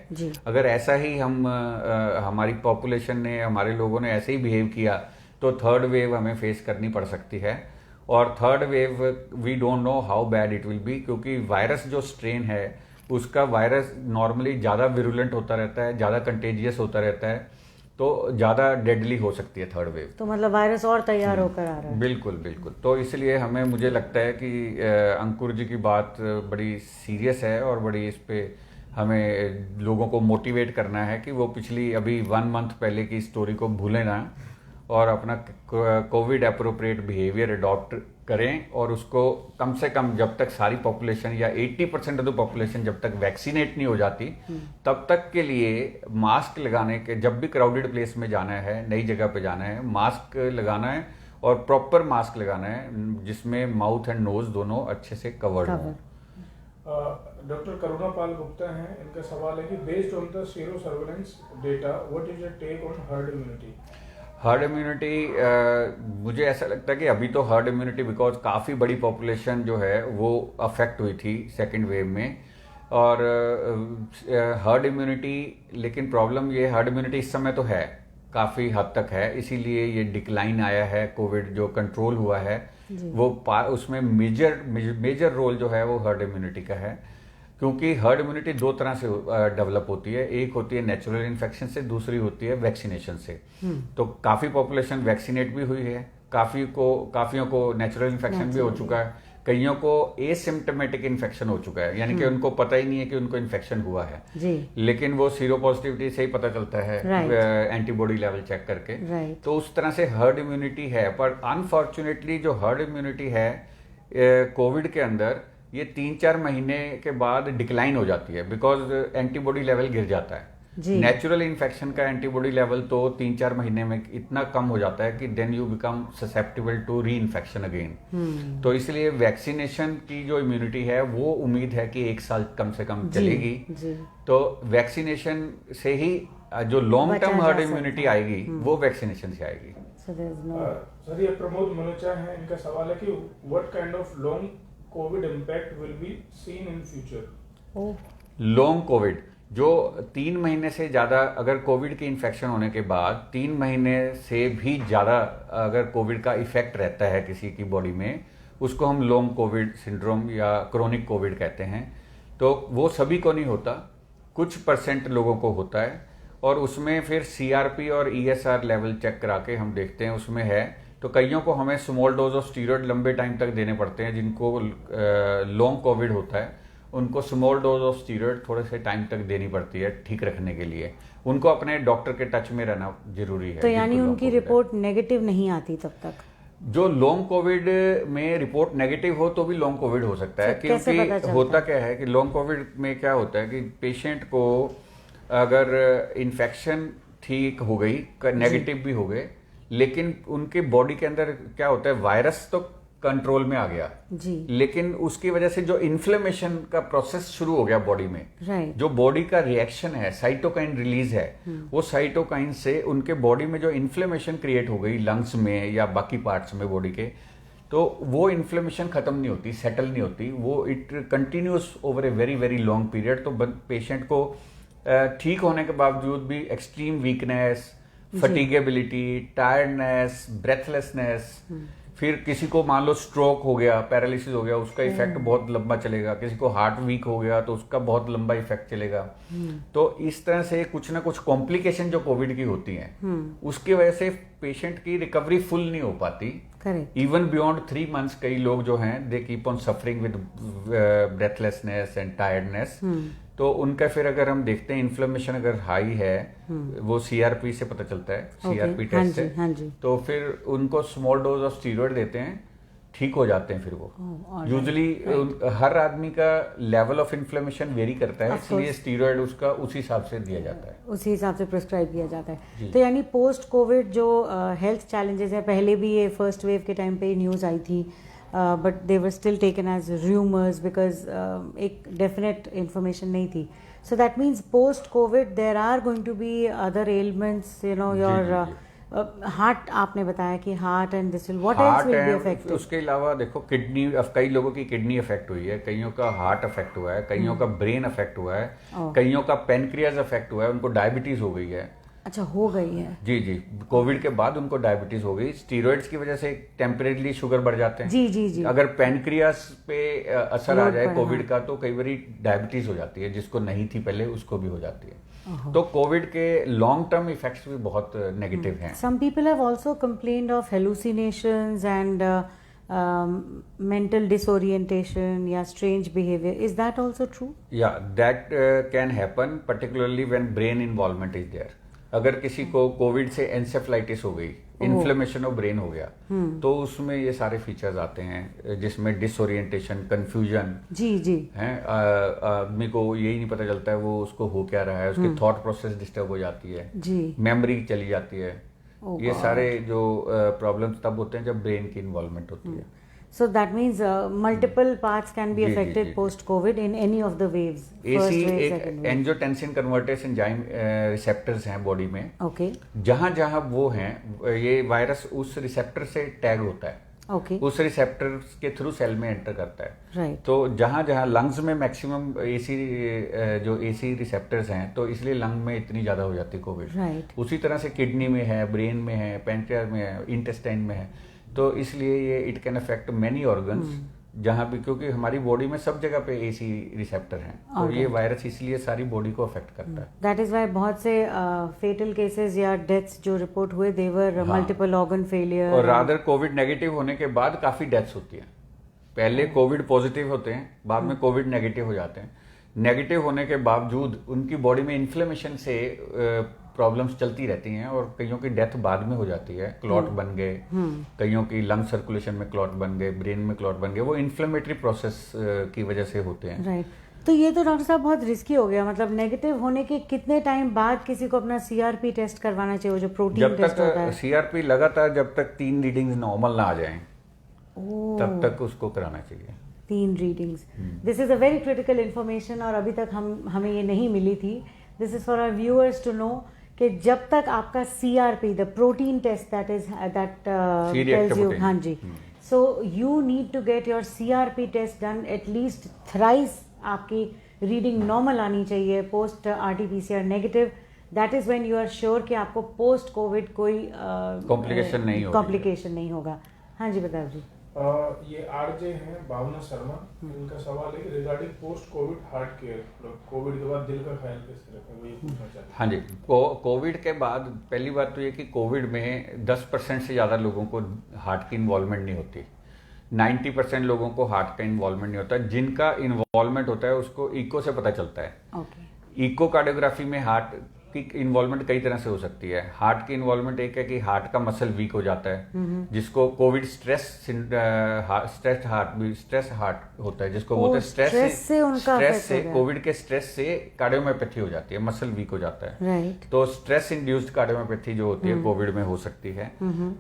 अगर ऐसा ही हमारी पॉपुलेशन ने, हमारे लोगों ने ऐसे ही बिहेव किया तो थर्ड वेव हमें फेस करनी पड़ सकती है। और third wave we don't know how bad it will be, क्योंकि वायरस जो स्ट्रेन है उसका, वायरस नॉर्मली ज़्यादा विरुलेंट होता रहता है, ज़्यादा कंटेजियस होता रहता है, तो ज़्यादा डेडली हो सकती है थर्ड वेव। तो मतलब वायरस और तैयार होकर आ रहा है। बिल्कुल बिल्कुल। तो इसलिए हमें, मुझे लगता है कि अंकुर जी की बात बड़ी सीरियस है, और बड़ी इस पे हमें लोगों को मोटिवेट करना है कि वो पिछली अभी 1 मंथ पहले की स्टोरी को भूलें ना, और अपना कोविड अप्रोप्रिएट बिहेवियर अडॉप्ट करें, और उसको कम से कम जब तक सारी पॉपुलेशन या 80% ऑफ द पॉपुलेशन जब तक वैक्सीनेट नहीं हो जाती, तब तक के लिए मास्क लगाने के, जब भी क्राउडेड प्लेस में जाना है, नई जगह पे जाना है, मास्क लगाना है, और प्रॉपर मास्क लगाना है जिसमें माउथ एंड नोज दोनों अच्छे से कवर्ड हो। डॉक्टर करुणापाल गुप्ता हैं, इनका सवाल है कि based on the sero surveillance data what is your take on herd immunity? Herd immunity, मुझे ऐसा लगता है कि अभी तो हर्ड इम्यूनिटी, बिकॉज काफ़ी बड़ी पॉपुलेशन जो है वो अफेक्ट हुई थी सेकेंड वेव में, और हर्ड इम्यूनिटी, लेकिन प्रॉब्लम ये, हर्ड इम्यूनिटी इस समय तो है, काफ़ी हद तक है, इसीलिए ये डिक्लाइन आया है। कोविड जो कंट्रोल हुआ है वो उसमें मेजर रोल जो है वो हर्ड इम्यूनिटी का है, क्योंकि हर्ड इम्यूनिटी दो तरह से डेवलप होती है। एक होती है नेचुरल इन्फेक्शन से, दूसरी होती है वैक्सीनेशन से। तो काफ़ी पॉपुलेशन वैक्सीनेट भी हुई है, काफ़ियों को नेचुरल इन्फेक्शन भी हो चुका है, कईयों को एसिम्टोमेटिक इन्फेक्शन हो चुका है, यानी कि उनको पता ही नहीं है कि उनको इन्फेक्शन हुआ है जी। लेकिन वो सीरो पॉजिटिविटी से ही पता चलता है, एंटीबॉडी लेवल चेक करके। तो उस तरह से हर्ड इम्यूनिटी है। पर अनफॉर्चुनेटली जो हर्ड इम्यूनिटी है कोविड के अंदर, ये 3-4 महीने के बाद डिक्लाइन हो जाती है, बिकॉज एंटीबॉडी लेवल गिर जाता है। नेचुरल इन्फेक्शन का एंटीबॉडी लेवल तो 3-4 महीने में इतना कम हो जाता है कि then you become susceptible to reinfection again. तो इसलिए वैक्सीनेशन की जो इम्यूनिटी है वो उम्मीद है कि 1 साल कम से कम चलेगी। तो वैक्सीनेशन से ही जो लॉन्ग टर्म हर्ड इम्यूनिटी आएगी वो वैक्सीनेशन से आएगी। सर, ये प्रमोद मनोचा है, इनका सवाल है कि what kind of long Covid impact will be seen in future. Long Covid जो 3 महीने से ज़्यादा, अगर कोविड के इन्फेक्शन होने के बाद 3 महीने से भी ज़्यादा अगर कोविड का इफेक्ट रहता है किसी की बॉडी में, उसको हम लॉन्ग कोविड सिंड्रोम या क्रोनिक कोविड कहते हैं। तो वो सभी को नहीं होता, कुछ % लोगों को होता है, और उसमें फिर CRP और ESR लेवल चेक करा के हम देखते हैं उसमें है। तो कईयों को हमें स्मॉल डोज ऑफ स्टीरॉयड लंबे टाइम तक देने पड़ते हैं। जिनको लॉन्ग कोविड होता है उनको स्मॉल डोज ऑफ स्टीरॉयड थोड़े से टाइम तक देनी पड़ती है ठीक रखने के लिए। उनको अपने डॉक्टर के टच में रहना जरूरी है। तो यानी उनकी रिपोर्ट नेगेटिव नहीं आती तब तक? जो लॉन्ग कोविड में रिपोर्ट नेगेटिव हो तो भी लॉन्ग कोविड हो सकता है, क्योंकि होता क्या है कि लॉन्ग कोविड में क्या होता है कि पेशेंट को अगर इन्फेक्शन ठीक हो गई, नेगेटिव भी हो गए, लेकिन उनके बॉडी के अंदर क्या होता है, वायरस तो कंट्रोल में आ गया जी, लेकिन उसकी वजह से जो इन्फ्लेमेशन का प्रोसेस शुरू हो गया बॉडी में, जो बॉडी का रिएक्शन है, साइटोकाइन रिलीज है, वो साइटोकाइन से उनके बॉडी में जो इन्फ्लेमेशन क्रिएट हो गई लंग्स में या बाकी पार्ट्स में बॉडी के, तो वो इन्फ्लेमेशन खत्म नहीं होती, सेटल नहीं होती, वो it continuous over a very very long period. तो पेशेंट को ठीक होने के बावजूद भी एक्सट्रीम वीकनेस, फटीगेबिलिटी, टायर्डनेस, ब्रेथलेसनेस, फिर किसी को मान लो स्ट्रोक हो गया, पैरालिसिस हो गया, उसका इफेक्ट बहुत लंबा चलेगा, किसी को हार्ट वीक हो गया तो उसका बहुत लंबा इफेक्ट चलेगा। तो इस तरह से कुछ ना कुछ कॉम्प्लिकेशन जो कोविड की होती हैं उसकी वजह से पेशेंट की रिकवरी फुल नहीं हो पाती। इवन बियॉन्ड 3 months कई लोग जो हैं they keep on suffering with breathlessness and tiredness. तो उनका फिर अगर हम देखते हैं इन्फ्लेमेशन अगर हाई है, वो CRP से पता चलता है, CRP टेस्ट से, तो फिर उनको स्मॉल डोज ऑफ स्टीरॉयड देते हैं, ठीक हो जाते हैं फिर वो। यूजुअली हर आदमी का लेवल ऑफ इन्फ्लेमेशन वेरी करता है, इसलिए स्टीरॉयड उसका उसी हिसाब से दिया जाता है, उसी हिसाब से प्रिस्क्राइब किया जाता है। तो यानी पोस्ट कोविड जो हेल्थ चैलेंजेस है, पहले भी ये फर्स्ट वेव के टाइम पे न्यूज़ आई थी, but they were still taken as rumours because एक डेफिनेट इंफॉर्मेशन नहीं थी। So that means post COVID there are going to be other elements, you know, your heart, आपने बताया कि heart and this will, what else will be affected? उसके अलावा देखो kidney, कई लोगों की किडनी अफेक्ट हुई है, कईयों का हार्ट अफेक्ट हुआ है, कईयों का ब्रेन अफेक्ट हुआ है, कईयों का पेनक्रियाज अफेक्ट हुआ है, उनको डायबिटीज हो गई है। अच्छा, हो गई है? जी जी, कोविड के बाद उनको डायबिटीज हो गई। स्टीरॉयड्स की वजह से टेम्परेरीली शुगर बढ़ जाते हैं। जी जी जी। अगर पेनक्रियास पे असर आ जाए कोविड का तो कई बार डायबिटीज हो जाती है, जिसको नहीं थी पहले उसको भी हो जाती है। तो कोविड के लॉन्ग टर्म इफेक्ट्स भी बहुत नेगेटिव हैं। Some people have also complained of hallucinations and mental disorientation या strange behavior. Is that also true? Yeah, that can happen particularly when brain involvement is there. अगर किसी को Covid से एंसेफ्लाइटिस हो गई, इन्फ्लेमेशन ऑफ ब्रेन हो गया, तो उसमें ये सारे फीचर्स आते हैं, जिसमें डिसोरिएंटेशन, कंफ्यूजन जी जी है, आदमी को यही नहीं पता चलता है वो उसको हो क्या रहा है, उसकी थॉट प्रोसेस डिस्टर्ब हो जाती है जी, मेमोरी चली जाती है। ये सारे जो प्रॉब्लम्स तब होते हैं जब ब्रेन की इन्वॉल्वमेंट होती है। So that means multiple parts can be affected post-COVID in any of the waves. AC एक एंजियोटेंसिन कन्वर्टेस एंजाइम रिसेप्टर्स हैं बॉडी में। ओके। जहाँ जहाँ वो हैं, ये वायरस उस रिसेप्टर से टैग होता है। ओके, उस रिसेप्टर्स के थ्रू सेल में एंटर करता है। राइट, तो जहाँ जहाँ लंग्स में मैक्सिमम एसी रिसेप्टर्स हैं, तो इसलिए लंग में इतनी ज़्यादा हो जाती है कोविड। राइट, उसी तरह से किडनी में है, ब्रेन में है, पैंक्रियाज में है, इंटेस्टाइन में है। तो इसलिए ये it can affect many organs, जहाँ भी, क्योंकि हमारी बॉडी में सब जगह पे एसी रिसेप्टर हैं, तो ये वायरस इसलिए सारी बॉडी को अफेक्ट करता है। दैट इज वाई बहुत से फेटल केसेस या डेथ्स जो रिपोर्ट हुए देवर मल्टीपल ऑर्गन फेलियर, और रादर कोविड नेगेटिव होने के बाद काफ़ी डेथ्स होती हैं। पहले कोविड पॉजिटिव होते हैं, बाद में कोविड नेगेटिव हो जाते हैं। नेगेटिव होने के बावजूद उनकी बॉडी में इन्फ्लेमेशन से प्रॉब्लम्स चलती रहती हैं, और कईयों की डेथ बाद में हो जाती है, क्लॉट बन गए, कईयों की लंग सर्कुलेशन में क्लॉट बन गए, ब्रेन में क्लॉट बन गए, वो इन्फ्लेमेटरी प्रोसेस की वजह से होते हैं। राइट। तो ये तो डॉक्टर साहब बहुत रिस्की हो गया, मतलब नेगेटिव होने के कितने टाइम बाद किसी को अपना सीआरपी टेस्ट करवाना चाहिए, वो जो प्रोटीन जब टेस्ट होता तक है? सीआरपी लगातार, जब तक 3 रीडिंग्स नॉर्मल ना आ जाएं, तब तक उसको कराना चाहिए। 3 readings, this is a very critical information, और अभी तक हमें ये नहीं मिली थी। This is for our viewers to know कि जब तक आपका CRP, the protein test that tells you, हाँ जी, so you need to get your CRP test done at least thrice. आपकी रीडिंग नॉर्मल आनी चाहिए post RTPCR negative. That is when you are sure कि आपको पोस्ट कोविड कोई complication नहीं होगा। हाँ जी, बताओ जी। ये आरजे हैं भावना शर्मा, इनका सवाल है कि regarding post Covid heart care, Covid के बाद दिल का ख्याल कैसे रखें, वो ये पूछना चाहते हैं। हाँ जी, कोविड के बाद पहली बात तो ये कि कोविड में 10% से ज़्यादा लोगों को हार्ट की इन्वॉल्वमेंट नहीं होती। 90% लोगों को हार्ट का इन्वॉल्वमेंट नहीं होता। जिनका इन्वॉल्वमेंट होता है उसको इको से पता चलता है। ओके, इको कार्डियोग्राफी में हार्ट की इन्वॉल्वमेंट कई तरह से हो सकती है। हार्ट की इन्वॉल्वमेंट एक है कि हार्ट का मसल वीक हो जाता है, जिसको कोविड स्ट्रेस हार्ट होता है, जिसको बोलते हैं स्ट्रेस से कोविड के स्ट्रेस से कार्डियोमायोपैथी हो जाती है, मसल वीक हो जाता है। राइट, तो स्ट्रेस इंड्यूस्ड कार्डियोमायोपैथी जो होती है कोविड में हो सकती है।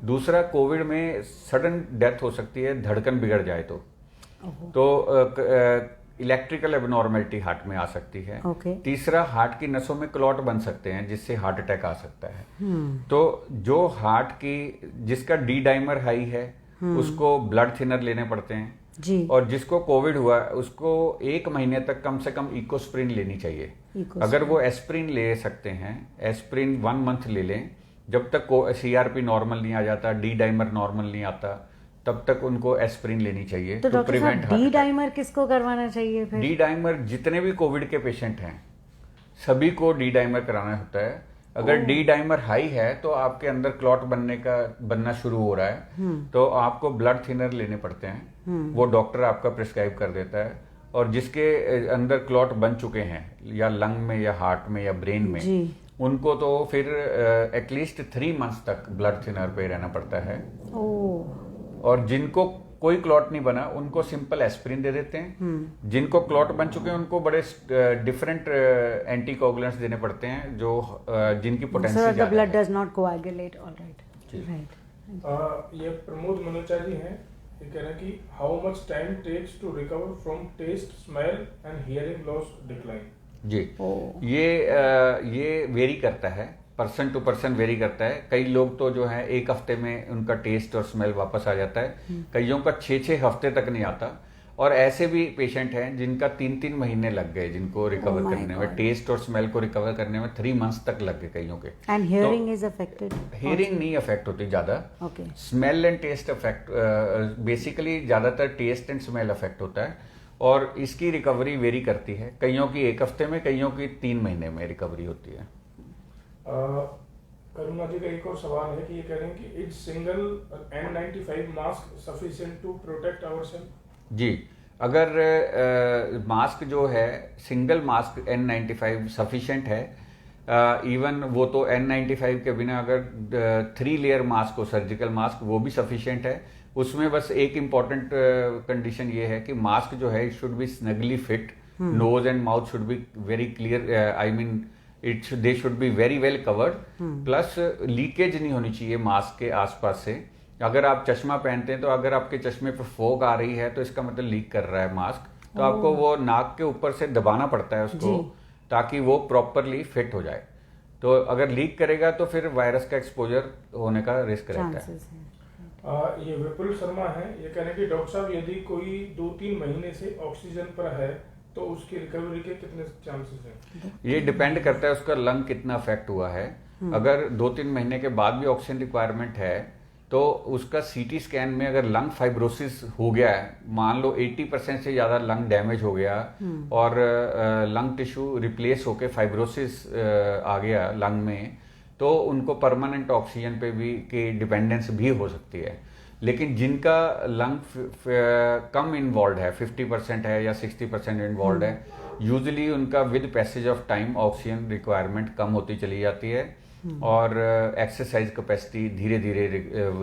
दूसरा, कोविड में सडन डेथ हो सकती है, धड़कन बिगड़ जाए तो इलेक्ट्रिकल एबनॉर्मेलिटी हार्ट में आ सकती है। तीसरा, हार्ट की नसों में क्लॉट बन सकते हैं, जिससे हार्ट अटैक आ सकता है। तो जो हार्ट की, जिसका डी डाइमर हाई है, उसको ब्लड थिनर लेने पड़ते हैं जी। और जिसको कोविड हुआ उसको 1 महीने तक कम से कम इकोस्प्रिन लेनी चाहिए। अगर वो एस्प्रिन ले सकते हैं, एस्प्रिन 1 मंथ ले लें, जब तक सीआरपी नॉर्मल नहीं आ जाता, डी डाइमर नॉर्मल नहीं आता, तब तक उनको एस्प्रिन लेनी चाहिए। तो डॉक्टर साहब, डी डाइमर किसको करवाना चाहिए फिर? डी डाइमर जितने भी कोविड के पेशेंट हैं सभी को डी डाइमर कराना होता है। अगर डी डाइमर हाई है तो आपके अंदर क्लॉट बनना शुरू हो रहा है, तो आपको ब्लड थिनर लेने पड़ते हैं। वो डॉक्टर आपका प्रिस्क्राइब कर देता है। और जिसके अंदर क्लॉट बन चुके हैं या लंग में या हार्ट में या ब्रेन में, उनको तो फिर एटलीस्ट 3 मंथ्स तक ब्लड थिनर पे रहना पड़ता है। और जिनको कोई क्लॉट नहीं बना उनको सिंपल एस्प्रिन दे देते हैं। जिनको क्लॉट बन चुके हैं उनको बड़े डिफरेंट एंटीकोगुलेंट्स देने पड़ते हैं, जो जिनकी potential the blood does not coagulate. Alright, right. ये प्रमोद मनोचा जी हैं, ये कह रहे हैं कि how much time takes to recover from taste, smell and hearing loss decline. जी, ये वेरी करता है, पर्सन टू पर्सन वेरी करता है। कई लोग तो जो है 1 हफ्ते में उनका टेस्ट और स्मेल वापस आ जाता है, कईयों का 6-6 हफ्ते तक नहीं आता। और ऐसे भी पेशेंट हैं जिनका 3-3 महीने लग गए, जिनको रिकवर करने में, टेस्ट और स्मेल को रिकवर करने में 3 मंथ्स तक लग गए कईयों के। And hearing is affected? Hearing नहीं अफेक्ट होती ज्यादा, smell and taste affect, basically ज्यादातर टेस्ट एंड स्मेल अफेक्ट होता है। और इसकी रिकवरी वेरी करती है, कईयों की 1 हफ्ते में, कईयों की 3 महीने में रिकवरी होती है। करुणा जी का एक और सवाल है कि ये कह रहे हैं कि is single N95 mask sufficient to protect ourself? जी, अगर मास्क जो है, सिंगल मास्क N95 सफिशिएंट है। इवन वो तो N95 के बिना अगर 3 लेयर मास्क हो, सर्जिकल मास्क, वो भी सफिशिएंट है। उसमें बस एक इम्पॉर्टेंट कंडीशन ये है कि मास्क जो है it should be snugly fit, nose and mouth should be very clear, I mean they should be very well covered, plus leakage नहीं होनी चाहिए मास्क के आसपास से। अगर आप चश्मा पहनते हैं तो अगर आपके चश्मे पे फोग आ रही है तो इसका मतलब लीक कर रहा है मास्क, तो आपको वो नाक के ऊपर से दबाना पड़ता है उसको, ताकि वो प्रॉपरली फिट हो जाए। तो अगर लीक करेगा तो फिर वायरस का एक्सपोजर होने का रिस्क रहता है। ये विपुल शर्मा है, ये कह रहे हैं कि डॉक्टर साहब यदि कोई 2-3 महीने से ऑक्सीजन पर है तो उसकी रिकवरी के कितने चांसेस हैं? ये डिपेंड करता है उसका लंग कितना अफेक्ट हुआ है। अगर 2-3 महीने के बाद भी ऑक्सीजन रिक्वायरमेंट है तो उसका सीटी स्कैन में अगर लंग फाइब्रोसिस हो गया है, मान लो 80% से ज़्यादा लंग डैमेज हो गया और लंग टिश्यू रिप्लेस होके फाइब्रोसिस आ गया लंग में, तो उनको परमानेंट ऑक्सीजन पे भी की डिपेंडेंस भी हो सकती है। लेकिन जिनका लंग कम इन्वॉल्व है, 50% है या 60% इन्वॉल्व है, यूजुअली उनका with passage of time oxygen requirement कम होती चली जाती है और एक्सरसाइज कैपेसिटी धीरे धीरे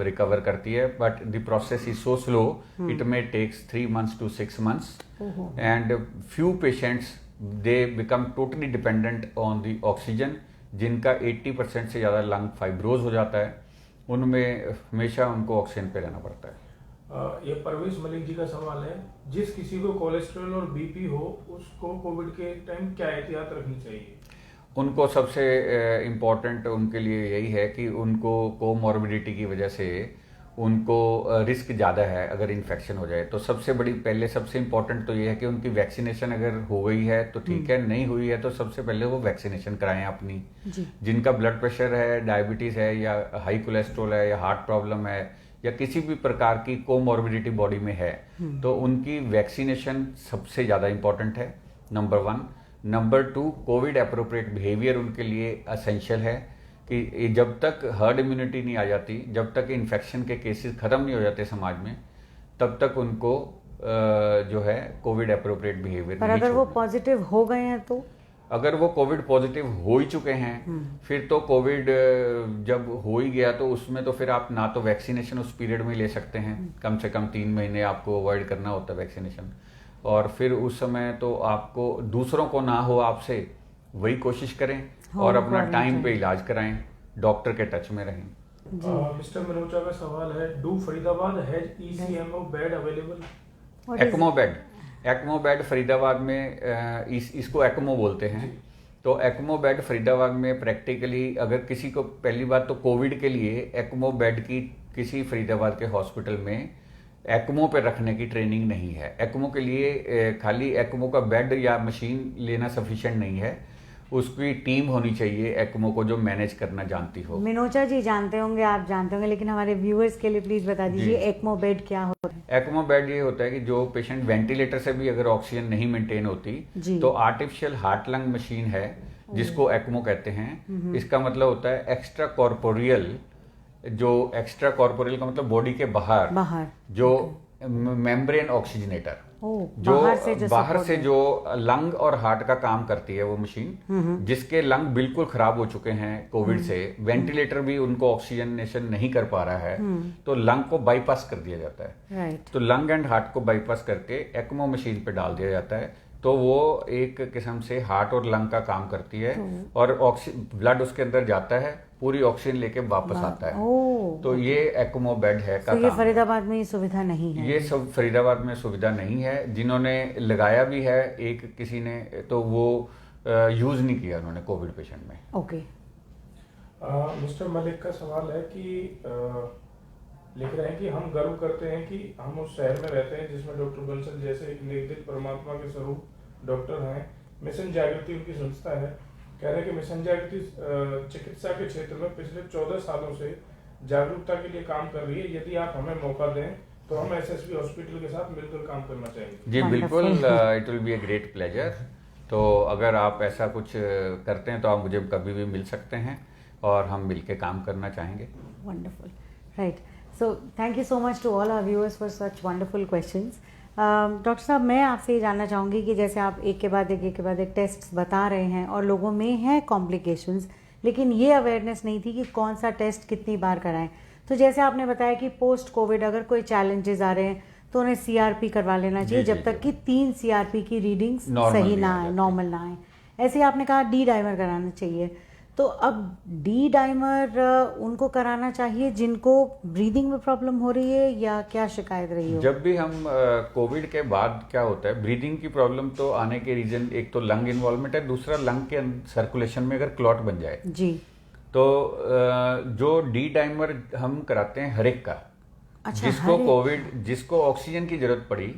रिकवर करती है। But the process is so slow, it may takes 3 months to 6 months and few patients they become totally dependent on the oxygen. जिनका 80% से ज़्यादा लंग फाइब्रोज हो जाता है, उनमें हमेशा उनको ऑक्सीजन पे रहना पड़ता है। ये परवेश मलिक जी का सवाल है, जिस किसी को कोलेस्ट्रॉल और बीपी हो उसको कोविड के टाइम क्या एहतियात रखनी चाहिए? उनको सबसे इम्पोर्टेंट उनके लिए यही है कि उनको कोमॉर्बिडिटी की वजह से उनको रिस्क ज़्यादा है अगर इन्फेक्शन हो जाए, तो सबसे इम्पोर्टेंट तो ये है कि उनकी वैक्सीनेशन अगर हो गई है तो ठीक है, नहीं हुई है तो सबसे पहले वो वैक्सीनेशन कराएं अपनी। जिनका ब्लड प्रेशर है, डायबिटीज़ है या हाई कोलेस्ट्रॉल है या हार्ट प्रॉब्लम है या किसी भी प्रकार की कोमॉर्बिडिटी बॉडी में है, तो उनकी वैक्सीनेशन सबसे ज़्यादा इम्पोर्टेंट है, number 1। Number 2, Covid appropriate behaviour उनके लिए असेंशियल है कि जब तक हर्ड इम्यूनिटी नहीं आ जाती, जब तक इन्फेक्शन के केसेस खत्म नहीं हो जाते समाज में, तब तक उनको जो है कोविड एप्रोप्रिएट बिहेवियर। पर अगर वो पॉजिटिव हो गए हैं तो? अगर वो कोविड पॉजिटिव हो ही चुके हैं फिर तो कोविड जब हो ही गया तो उसमें तो फिर आप ना तो वैक्सीनेशन उस पीरियड में ले सकते हैं, कम से कम 3 महीने आपको अवॉइड करना होता है वैक्सीनेशन, और फिर उस समय तो आपको दूसरों को ना हो आपसे वही कोशिश करें और अपना टाइम पे इलाज कराएं, डॉक्टर के टच में रहें। मिस्टर मनोचा का सवाल है, do Faridabad has ECMO bed available? ECMO bed Faridabad में इसको एक्मो बोलते हैं। तो एक्मो बेड फरीदाबाद में प्रैक्टिकली अगर किसी को, पहली बात तो कोविड के लिए एक्मो बेड की किसी फरीदाबाद के हॉस्पिटल में एक्मो पे रखने की ट्रेनिंग नहीं है। एक्मो के लिए खाली एक्मो का बेड या मशीन लेना सफिशिएंट नहीं है, उसकी टीम होनी चाहिए एक्मो को जो मैनेज करना जानती हो। मिनोचा जी जानते होंगे, आप जानते होंगे, लेकिन हमारे व्यूअर्स के लिए प्लीज बता दीजिए एक्मो बेड क्या होता है? एक्मो बेड ये होता है कि जो पेशेंट वेंटिलेटर से भी अगर ऑक्सीजन नहीं मेंटेन होती तो आर्टिफिशियल हार्ट लंग मशीन है जिसको एक्मो कहते हैं। इसका मतलब होता है एक्स्ट्रा कॉर्पोरियल, जो एक्स्ट्रा कॉर्पोरियल का मतलब बॉडी के बाहर जो मेम्ब्रेन ऑक्सीजनेटर, जो बाहर से जो लंग और हार्ट का काम करती है वो मशीन, जिसके लंग बिल्कुल खराब हो चुके हैं कोविड से, वेंटिलेटर भी उनको ऑक्सीजनेशन नहीं कर पा रहा है, तो लंग को बाईपास कर दिया जाता है। तो लंग एंड हार्ट को बाईपास करके एक्मो मशीन पे डाल दिया जाता है, तो वो एक किस्म से हार्ट और लंग का काम करती है और ब्लड उसके अंदर जाता है, पूरी ऑक्सीजन लेके वापस आता है। तो ये एक्मो बेड है का ये फरीदाबाद में ये सुविधा नहीं है? ये सब फरीदाबाद में सुविधा नहीं है। जिन्होंने लगाया भी है एक किसी ने, तो वो यूज नहीं किया उन्होंने कोविड पेशेंट में। ओके। मिस्टर मलिक का सवाल है कि लिख रहे हैं कि हम गर्व करते हैं कि हम उस शहर में रहते हैं जिसमें डॉक्टर बंसल जैसे एक निर्दित परमात्मा के स्वरूप डॉक्टर हैं। मिशन जागृति उनकी संस्था है। कह रहे हैं कि मिशन जागृति चिकित्सा के क्षेत्र में पिछले 14 सालों से जागरूकता के लिए काम कर रही है। यदि आप हमें मौका दें तो हम एसएसबी हॉस्पिटल के साथ मिलकर काम करना चाहेंगे। जी बिल्कुल, it will B a great pleasure. तो अगर आप ऐसा कुछ करते हैं तो आप मुझे कभी भी मिल सकते हैं और हम मिलके काम करना चाहेंगे। Wonderful, right. So thank you so much to all our viewers for such wonderful questions. Doctor साहब, मैं आपसे ये जानना चाहूँगी कि जैसे आप एक के बाद एक टेस्ट बता रहे हैं और लोगों में हैं कॉम्प्लिकेशंस, लेकिन ये अवेयरनेस नहीं थी कि कौन सा टेस्ट कितनी बार कराएं। तो जैसे आपने बताया कि पोस्ट कोविड अगर कोई चैलेंजेस आ रहे हैं तो उन्हें सीआरपी करवा लेना चाहिए जब तक कि 3 सीआरपी की रीडिंग्स सही ना आए, नॉर्मल ना आए। ऐसे ही आपने कहा डी डाइमर कराना चाहिए, तो अब डी डाइमर उनको कराना चाहिए जिनको ब्रीदिंग में प्रॉब्लम हो रही है या क्या शिकायत रही हो? जब भी हम कोविड के बाद क्या होता है, ब्रीदिंग की प्रॉब्लम तो आने के रीजन एक तो लंग इन्वॉल्वमेंट है, दूसरा लंग के सर्कुलेशन में अगर क्लॉट बन जाए जी, तो जो डी डाइमर हम कराते हैं हर एक का, अच्छा, जिसको ऑक्सीजन की जरूरत पड़ी,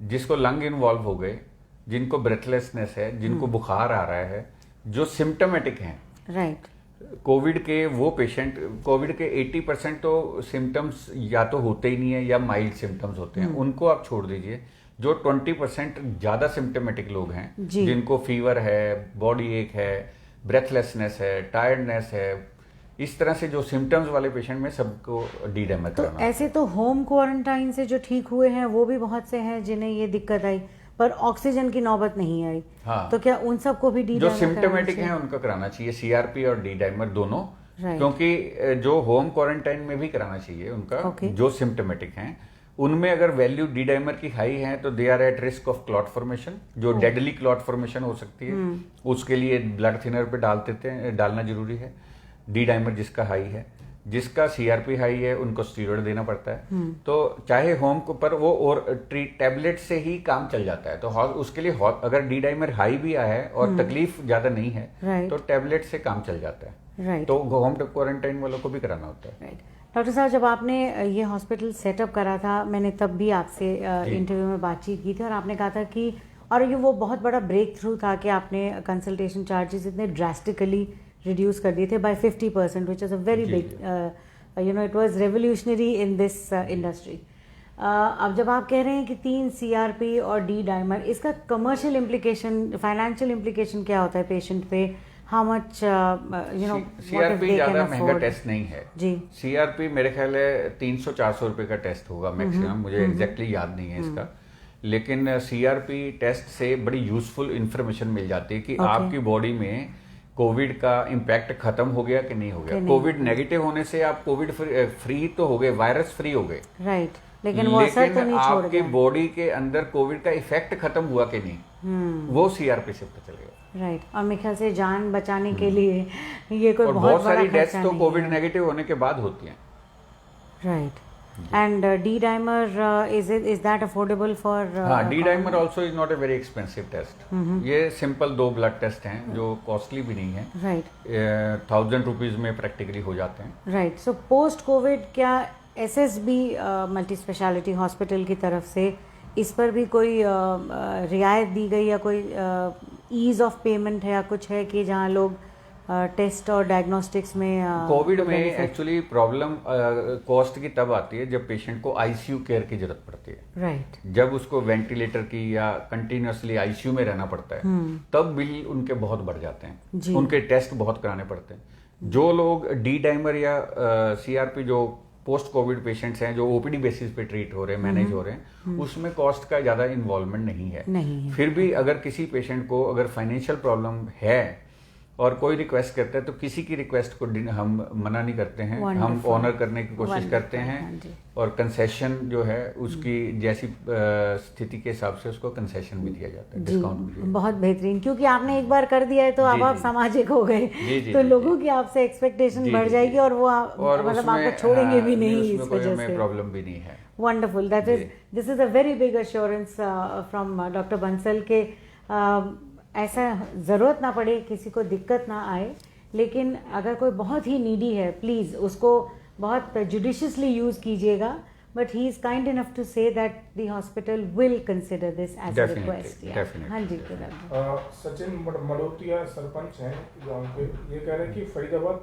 जिसको लंग इन्वॉल्व हो गए, जिनको ब्रेथलेसनेस है, जिनको बुखार आ रहा है, जो सिम्टोमेटिक हैं, राइट, कोविड के वो पेशेंट, कोविड के 80% तो सिम्टम्स या तो होते ही नहीं है या माइल्ड सिम्टम्स होते हैं, उनको आप छोड़ दीजिए। जो 20% ज्यादा सिम्टोमेटिक लोग हैं, जिनको फीवर है, बॉडी एक है, ब्रेथलेसनेस है, टायर्डनेस है, इस तरह से जो सिम्टम्स वाले पेशेंट में सबको डी-डाइमर तो कराना। ऐसे तो होम क्वारंटाइन से जो ठीक हुए हैं वो भी बहुत से हैं जिन्हें ये दिक्कत आई, पर ऑक्सीजन की नौबत नहीं आई। हाँ, तो क्या उन सबको भी डी जो सिम्टोमेटिक हैं उनको कराना चाहिए सीआरपी और डी-डाइमर दोनों, Right. क्योंकि जो होम क्वारंटाइन में भी कराना चाहिए उनका, Okay. जो सिम्टोमेटिक हैं उनमें अगर वैल्यू डी-डाइमर की हाई है तो they are at risk of clot formation, जो डेडली क्लॉट फॉर्मेशन हो सकती है, उसके लिए ब्लड थिनर पे डालना जरूरी है। डी-डाइमर जिसका हाई है, जिसका सीआरपी हाई है, उनको स्टीरॉयड देना पड़ता है। तो चाहे होम को पर वो और टैबलेट से ही काम चल जाता है। तो उसके लिए अगर डी-डाइमर हाई भी आया है और तकलीफ ज्यादा नहीं है, Right. तो टैबलेट से काम चल जाता है। राइट, तो होम क्वारंटाइन वालों को भी कराना होता है। राइट। डॉक्टर साहब, जब आपने ये हॉस्पिटल सेटअप करा था, मैंने तब भी आपसे इंटरव्यू में बातचीत की थी और आपने कहा था कि, और ये वो बहुत बड़ा ब्रेक थ्रू था कि आपने कंसल्टेशन चार्जेस इतने ड्रास्टिकली रिड्यूस कर दिए थे by 50%, which is a very big, it was revolutionary in this industry. अब जब आप कह रहे हैं कि 3 सीआरपी और डी-डाइमर, इसका कमर्शियल इम्प्लीकेशन, फाइनेंशियल इम्प्लीकेशन क्या होता है पेशेंट पे? हाउ मच सीआरपी ज्यादा महंगा टेस्ट नहीं है जी। सीआरपी मेरे ख्याल है 300-400 रुपए का टेस्ट होगा मैक्सिमम, मुझे एग्जैक्टली याद नहीं है इसका। लेकिन सीआरपी टेस्ट से बड़ी यूजफुल इंफॉर्मेशन मिल जाती है कि आपकी बॉडी में कोविड का इम्पैक्ट खत्म हो गया कि नहीं हो गया। कोविड नेगेटिव होने से आप कोविड फ्री तो हो गए, वायरस फ्री हो गए, राइट, लेकिन वो असर तो नहीं छोड़ आपकी बॉडी के अंदर कोविड का इफेक्ट खत्म हुआ कि नहीं, वो सीआरपी से पता चलेगा। राइट, और मेरे ख्याल से जान बचाने के लिए ये कोई और बहुत सारी बड़ा डेथ्स तो कोविड नेगेटिव होने के बाद होती हैं। Right, and D dimer is that affordable for? हाँ, D dimer also is not a very expensive test. ये सिंपल 2 ब्लड टेस्ट हैं जो कॉस्टली भी नहीं है। राइट, 1000 रुपीज में प्रैक्टिकली हो जाते हैं। राइट। सो पोस्ट कोविड क्या एसएसबी मल्टी स्पेशलिटी हॉस्पिटल की तरफ से इस पर भी कोई रियायत दी गई या कोई ईज ऑफ पेमेंट है या कुछ है कि जहाँ लोग टेस्ट और डायग्नोस्टिक्स में कोविड में एक्चुअली प्रॉब्लम कॉस्ट की तब आती है जब पेशेंट को आईसीयू केयर की जरूरत पड़ती है। राइट, जब उसको वेंटिलेटर की या कंटिन्यूअसली आईसीयू में रहना पड़ता है, तब बिल उनके बहुत बढ़ जाते हैं, उनके टेस्ट बहुत कराने पड़ते हैं। जो लोग डी-डाइमर या सीआरपी जो पोस्ट कोविड पेशेंट्स हैं जो ओपीडी बेसिस पे ट्रीट हो रहे हैं, मैनेज हो रहे हैं, उसमें कॉस्ट का ज्यादा इन्वॉल्वमेंट नहीं है। फिर भी अगर किसी पेशेंट को अगर फाइनेंशियल प्रॉब्लम है और कोई रिक्वेस्ट करता है तो किसी की रिक्वेस्ट को हम मना नहीं करते हैं, हम ऑनर करने की कोशिश करते हैं और कंसेशन जो है उसकी जैसी स्थिति के हिसाब से उसको कंसेशन भी दिया जाता है, डिस्काउंट भी दिया। बहुत बेहतरीन, क्योंकि आपने एक बार कर दिया है तो अब आप सामाजिक हो गए, तो लोगों की आपसे एक्सपेक्टेशन बढ़ जाएगी और वो मतलब आपको छोड़ेंगे भी नहीं इस वजह से। प्रॉब्लम भी नहीं है। Wonderful, this is a very big assurance from doctor Bansal के ऐसा ज़रूरत ना पड़े, किसी को दिक्कत ना आए, लेकिन अगर कोई बहुत ही नीडी है प्लीज़ उसको बहुत जुडिशियसली यूज़ कीजिएगा, but he is kind enough to say that the hospital will consider this as a request. हाँ जी, सचिन मडोतिया सरपंच हैं गांव के, ये कह रहे हैं कि फरीदाबाद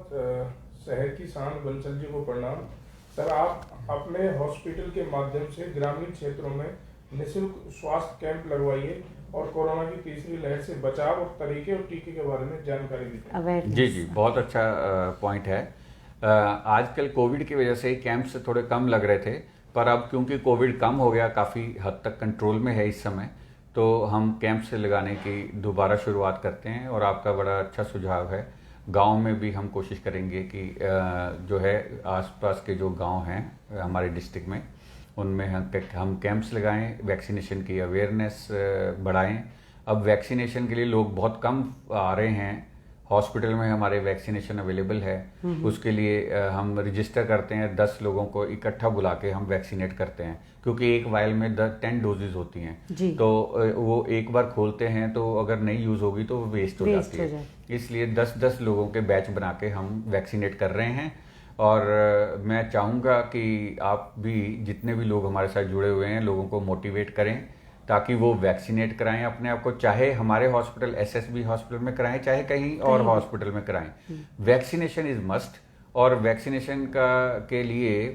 शहर की शान बंसल जी को प्रणाम। सर, आप अपने हॉस्पिटल के माध्यम से ग्रामीण क्षेत्रों में निःशुल्क स्वास्थ्य कैंप लगवाइए और कोरोना की तीसरी लहर से बचाव और तरीके और टीके के बारे में जानकारी दीजिए। जी जी, बहुत अच्छा पॉइंट है। आजकल कोविड की वजह से कैंप्स थोड़े कम लग रहे थे, पर अब क्योंकि कोविड कम हो गया, काफ़ी हद तक कंट्रोल में है इस समय, तो हम कैंप से लगाने की दोबारा शुरुआत करते हैं और आपका बड़ा अच्छा सुझाव है। गांव में भी हम कोशिश करेंगे कि जो है आसपास के जो गांव हैं हमारे डिस्ट्रिक्ट में, उनमें हम कैंप्स लगाएं, वैक्सीनेशन की अवेयरनेस बढ़ाएं। अब वैक्सीनेशन के लिए लोग बहुत कम आ रहे हैं, हॉस्पिटल में हमारे वैक्सीनेशन अवेलेबल है, उसके लिए हम रजिस्टर करते हैं, 10 लोगों को इकट्ठा बुला के हम वैक्सीनेट करते हैं, क्योंकि एक वायल में 10 डोजेज होती हैं, तो वो एक बार खोलते हैं तो अगर नहीं यूज होगी तो वेस्ट हो जाती है। इसलिए 10-10 लोगों के बैच बना के हम वैक्सीनेट कर रहे हैं और मैं चाहूँगा कि आप भी जितने भी लोग हमारे साथ जुड़े हुए हैं लोगों को मोटिवेट करें ताकि वो वैक्सीनेट कराएं अपने आप को, चाहे हमारे हॉस्पिटल एसएसबी हॉस्पिटल में कराएं चाहे कहीं और हॉस्पिटल में कराएं। वैक्सीनेशन इज मस्ट, और वैक्सीनेशन का के लिए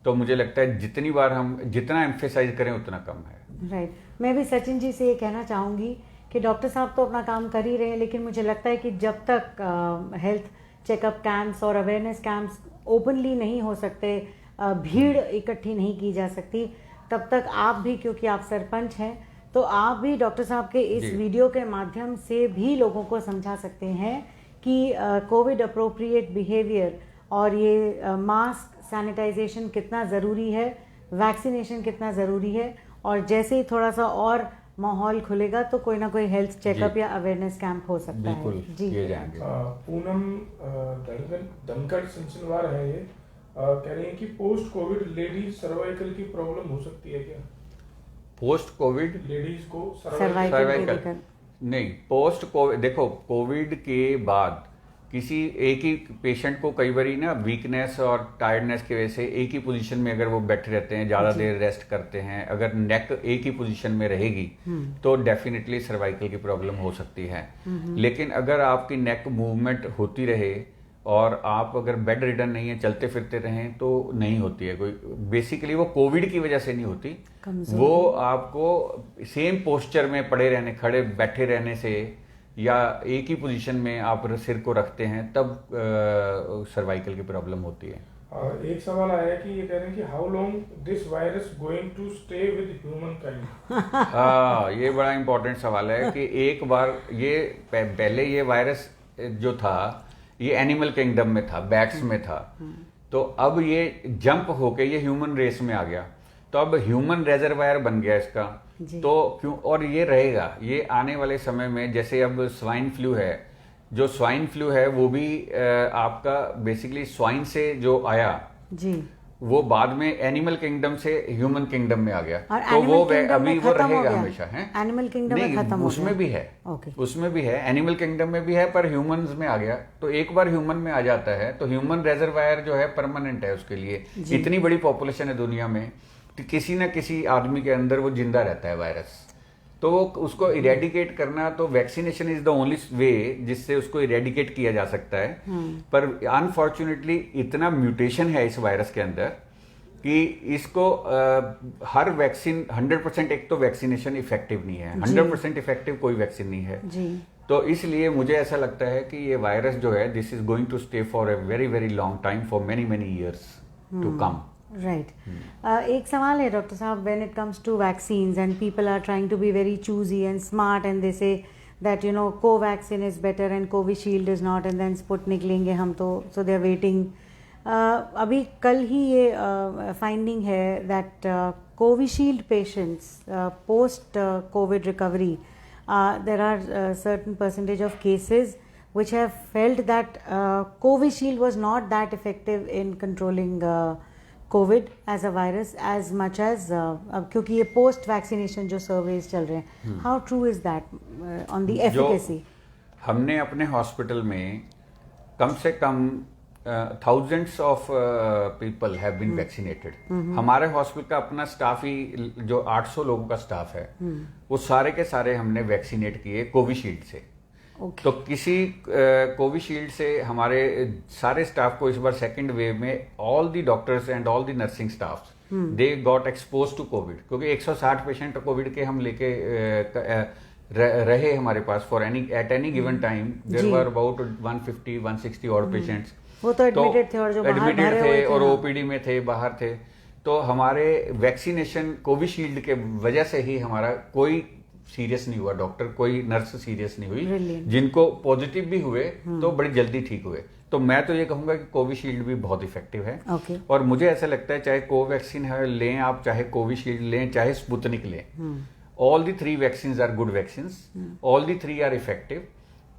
तो मुझे लगता है जितनी बार हम जितना एम्फेसाइज करें उतना कम है। राइट मैं भी सचिन जी से ये कहना चाहूँगी कि डॉक्टर साहब तो अपना काम कर ही रहे हैं, लेकिन मुझे लगता है कि जब तक हेल्थ चेकअप कैंप्स और अवेयरनेस कैंप्स ओपनली नहीं हो सकते, भीड़ इकट्ठी नहीं की जा सकती, तब तक आप भी, क्योंकि आप सरपंच हैं, तो आप भी डॉक्टर साहब के इस वीडियो के माध्यम से भी लोगों को समझा सकते हैं कि कोविड अप्रोप्रिएट बिहेवियर और ये मास्क सैनिटाइजेशन कितना ज़रूरी है, वैक्सीनेशन कितना ज़रूरी है, और जैसे ही थोड़ा सा और माहौल खुलेगा तो कोई ना कोई हेल्थ चेकअप या अवेयरनेस कैंप हो सकता है। जी ये जाएंगे। पूनम धनखड़ सिंचनवार है ये, कह रही है कि पोस्ट कोविड लेडीज सर्वाइकल की प्रॉब्लम हो सकती है क्या? पोस्ट कोविड लेडीज को सर्वाइकल नहीं, पोस्ट कोविड देखो, कोविड के बाद किसी एक ही पेशेंट को कई बारी ना वीकनेस और टायर्डनेस की वजह से एक ही पोजीशन में अगर वो बैठे रहते हैं, ज़्यादा देर रेस्ट करते हैं, अगर नेक एक ही पोजीशन में रहेगी तो डेफिनेटली सर्वाइकल की प्रॉब्लम हो सकती है। लेकिन अगर आपकी नेक मूवमेंट होती रहे और आप अगर बेड रिडन नहीं है, चलते फिरते रहें, तो नहीं होती है कोई। बेसिकली वो कोविड की वजह से नहीं होती, वो आपको सेम पोस्चर में पड़े रहने, खड़े बैठे रहने से या एक ही पोजीशन में आप सिर को रखते हैं तब सर्वाइकल की प्रॉब्लम होती है। और एक सवाल आया कि ये कह रहे हैं कि how long this virus going to stay with humankind? ये बड़ा इंपॉर्टेंट सवाल है कि एक बार ये पहले ये वायरस जो था ये एनिमल किंगडम में था, बैट्स में था, तो अब ये जंप होके ये ह्यूमन रेस में आ गया, तो अब ह्यूमन रेजर्वायर बन गया इसका। तो क्यों, और ये रहेगा, ये आने वाले समय में, जैसे अब स्वाइन फ्लू है, जो स्वाइन फ्लू है वो भी आपका बेसिकली स्वाइन से जो आया जी, वो बाद में एनिमल किंगडम से ह्यूमन किंगडम में आ गया, तो वो अभी वो रहेगा हमेशा है। एनिमल किंगडम में खत्म हो गया, उसमें भी है, उसमें भी है, एनिमल किंगडम में भी है, पर ह्यूमंस में आ गया। तो एक बार ह्यूमन में आ जाता है तो ह्यूमन रेजर्वायर जो है परमानेंट है उसके लिए। इतनी बड़ी पॉपुलेशन है दुनिया में, तो किसी ना किसी आदमी के अंदर वो जिंदा रहता है वायरस, तो उसको इरेडिकेट करना, तो vaccination is the only way जिससे उसको इरेडिकेट किया जा सकता है। पर अनफॉर्चुनेटली इतना म्यूटेशन है इस वायरस के अंदर कि इसको हर वैक्सीन 100%, एक तो वैक्सीनेशन इफेक्टिव नहीं है, 100% इफेक्टिव कोई वैक्सीन नहीं है जी। तो इसलिए मुझे ऐसा लगता है कि ये वायरस जो है this is going to stay for a very very long time, for many many years to come. Right. एक सवाल है डॉक्टर साहब, when it comes to vaccines and people are trying to be very choosy and smart and they say that you know Covaxin is better and Covishield is not and then Sputnik लेंगे हम, तो so they are waiting. अभी कल ही ये finding है that Covishield patients post COVID recovery there are certain percentage of cases which have felt that Covishield was not that effective in controlling COVID as a virus as much as, अब क्योंकि ये post vaccination जो surveys चल रहे हैं, how true is that on the efficacy? हमने अपने hospital में कम से कम thousands of people have been vaccinated. हमारे हॉस्पिटल का अपना स्टाफ ही जो 800 लोगों का स्टाफ है वो सारे के सारे हमने वैक्सीनेट किए कोविशील्ड से। तो किसी कोविशील्ड से हमारे सारे स्टाफ को इस बार सेकंड वेव में all the doctors and all the nursing staff they got expose to covid, क्योंकि 160 पेशेंट कोविड के हम लेके रहे हमारे पास for at any given time there were about 150-160 और पेशेंट्स। वो तो एडमिटेड थे और जो एडमिटेड थे और ओपीडी में थे, बाहर थे। तो हमारे वैक्सीनेशन कोविशील्ड के वजह से ही हमारा कोई सीरियस नहीं हुआ, डॉक्टर कोई नर्स सीरियस नहीं हुई, जिनको पॉजिटिव भी हुए तो बड़ी जल्दी ठीक हुए। तो मैं तो ये कहूंगा कि कोविशील्ड भी बहुत इफेक्टिव है। और मुझे ऐसा लगता है चाहे कोवैक्सीन है लें आप, चाहे कोविशील्ड लें, चाहे स्पुतनिक लें, all the 3 vaccine are good vaccine, all the 3 are effective.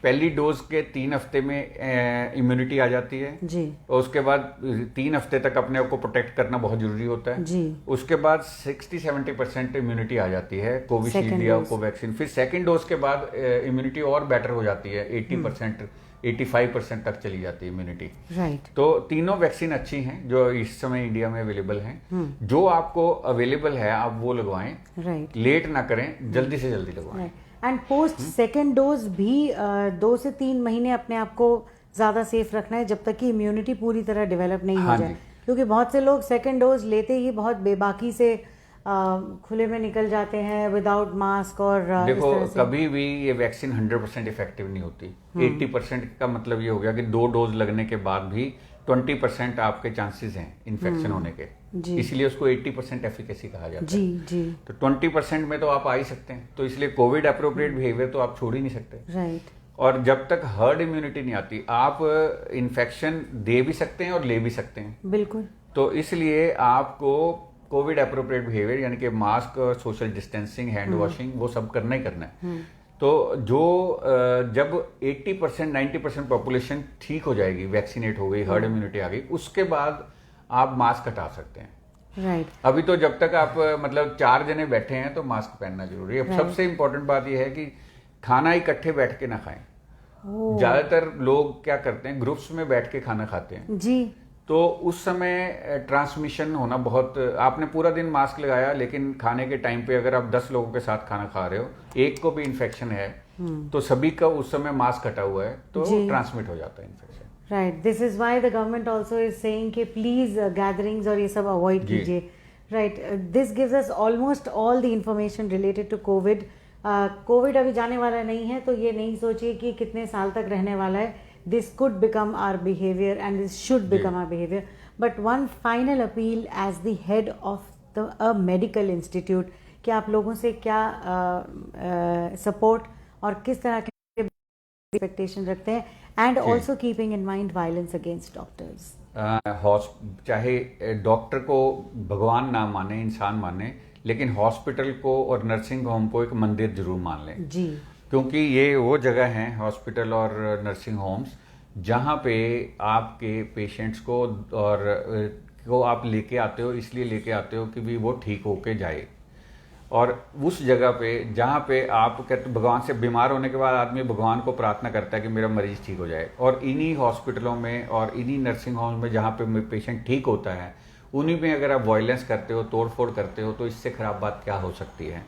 पहली डोज के 3 हफ्ते में इम्यूनिटी आ जाती है जी, और उसके बाद 3 हफ्ते तक अपने आप को प्रोटेक्ट करना बहुत जरूरी होता है जी। उसके बाद 60-70% इम्यूनिटी आ जाती है कोविशील्ड या कोवैक्सीन। फिर सेकंड डोज के बाद इम्यूनिटी और बेटर हो जाती है, 80% 85% तक चली जाती है इम्यूनिटी। राइट। तो तीनों वैक्सीन अच्छी हैं जो इस समय इंडिया में अवेलेबल हैं। जो आपको अवेलेबल है आप वो लगवाएं। राइट। लेट ना करें, जल्दी से जल्दी लगवाएं। एंड पोस्ट सेकेंड डोज भी 2 से 3 महीने अपने आप को ज़्यादा सेफ रखना है जब तक कि इम्यूनिटी पूरी तरह डेवलप नहीं हो हाँ जाए, जी। क्योंकि बहुत से लोग सेकेंड डोज लेते ही बहुत बेबाकी से खुले में निकल जाते हैं विदाउट मास्क और देखो इस तरह से। कभी भी ये वैक्सीन 100% इफेक्टिव नहीं होती। 80% का मतलब ये हो गया कि 2 डोज लगने के बाद भी 20% आपके चांसेस हैं इन्फेक्शन होने के, इसलिए उसको 80% एफिकेसी कहा जाता है। जी जी। तो 20% में तो आप आ ही सकते हैं, तो इसलिए कोविड अप्रोप्रिएट बिहेवियर तो आप छोड़ ही नहीं सकते। राइट। और जब तक हर्ड इम्यूनिटी नहीं आती आप इन्फेक्शन दे भी सकते हैं और ले भी सकते हैं। बिल्कुल। तो इसलिए आपको कोविड अप्रोप्रिएट बिहेवियर यानी कि mask, social distancing, hand washing वो सब करना ही करना है। तो जो जब 80% 90% पॉपुलेशन ठीक हो जाएगी, वैक्सीनेट हो गई, हर्ड इम्यूनिटी आ गई, उसके बाद आप मास्क हटा सकते हैं। राइट। अभी तो जब तक आप मतलब 4 जने बैठे हैं तो मास्क पहनना जरूरी है। सबसे इंपॉर्टेंट बात यह है कि खाना इकट्ठे बैठ के ना खाएं। ज्यादातर लोग क्या करते हैं, ग्रुप्स में बैठ के खाना खाते हैं जी। तो उस समय ट्रांसमिशन होना बहुत, आपने पूरा दिन मास्क लगाया लेकिन खाने के टाइम पे अगर आप 10 लोगों के साथ खाना खा रहे हो, एक को भी इन्फेक्शन है तो सभी का उस समय मास्क हटा हुआ है तो ट्रांसमिट हो जाता है infection. Right. This is why the government also is saying कि प्लीज गैदरिंग्स और ये सब अवॉइड कीजिए। Right. This gives us almost all the information related to COVID. COVID अभी जाने वाला नहीं है, तो ये नहीं सोचिए कि कितने साल तक रहने वाला है। This could become our behavior and this should become our behavior. But one final appeal as the head of a medical institute कि आप लोगों से क्या सपोर्ट और किस तरह के एक्सपेक्टेशन रखते हैं, and also keeping in mind violence against doctors. चाहे डॉक्टर को भगवान ना माने, इंसान माने, लेकिन हॉस्पिटल को और नर्सिंग होम को एक मंदिर जरूर मान लें जी। क्योंकि ये वो जगह हैं, हॉस्पिटल और नर्सिंग होम्स, जहाँ पे आपके पेशेंट्स को और को आप लेके आते हो, इसलिए लेके आते हो कि भी वो ठीक होके जाए। और उस जगह पे जहाँ पे आप कहते भगवान से, बीमार होने के बाद आदमी भगवान को प्रार्थना करता है कि मेरा मरीज ठीक हो जाए, और इन्हीं हॉस्पिटलों में और इन्हीं नर्सिंग होम्स में जहाँ पे पेशेंट ठीक होता है, उन्हीं में अगर आप वायलेंस करते हो, तोड़फोड़ करते हो, तो इससे खराब बात क्या हो सकती है।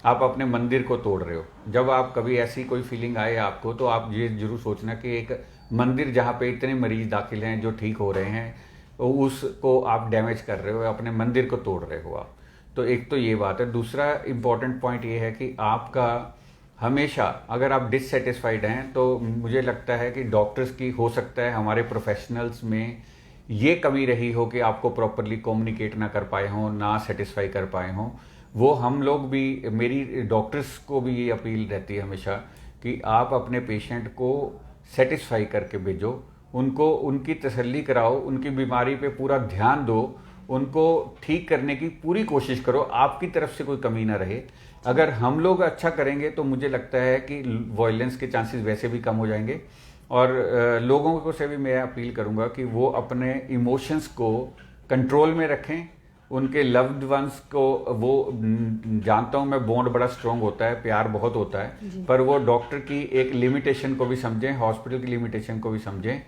आप अपने मंदिर को तोड़ रहे हो। जब आप कभी ऐसी कोई फीलिंग आए आपको, तो आप ये जरूर सोचना कि एक मंदिर जहाँ पे इतने मरीज दाखिल हैं जो ठीक हो रहे हैं, तो उसको आप डैमेज कर रहे हो, अपने मंदिर को तोड़ रहे हो आप। तो एक तो ये बात है। दूसरा इम्पॉर्टेंट पॉइंट ये है कि आपका हमेशा, अगर आप डिससेटिस्फाइड हैं, तो मुझे लगता है कि डॉक्टर्स की, हो सकता है हमारे प्रोफेशनल्स में ये कमी रही हो कि आपको प्रॉपरली कम्युनिकेट ना कर पाए हों, ना सेटिस्फाई कर पाए हों। वो हम लोग भी, मेरी डॉक्टर्स को भी ये अपील रहती है हमेशा कि आप अपने पेशेंट को सेटिस्फाई करके भेजो, उनको उनकी तसल्ली कराओ, उनकी बीमारी पे पूरा ध्यान दो, उनको ठीक करने की पूरी कोशिश करो, आपकी तरफ से कोई कमी ना रहे। अगर हम लोग अच्छा करेंगे तो मुझे लगता है कि वायलेंस के चांसेस वैसे भी कम हो जाएंगे। और लोगों को से भी मैं अपील करूंगा कि वो अपने इमोशंस को कंट्रोल में रखें। उनके लव्ड वंस को, वो जानता हूं मैं, बॉन्ड बड़ा स्ट्रांग होता है, प्यार बहुत होता है, पर वो डॉक्टर की एक लिमिटेशन को भी समझें, हॉस्पिटल की लिमिटेशन को भी समझें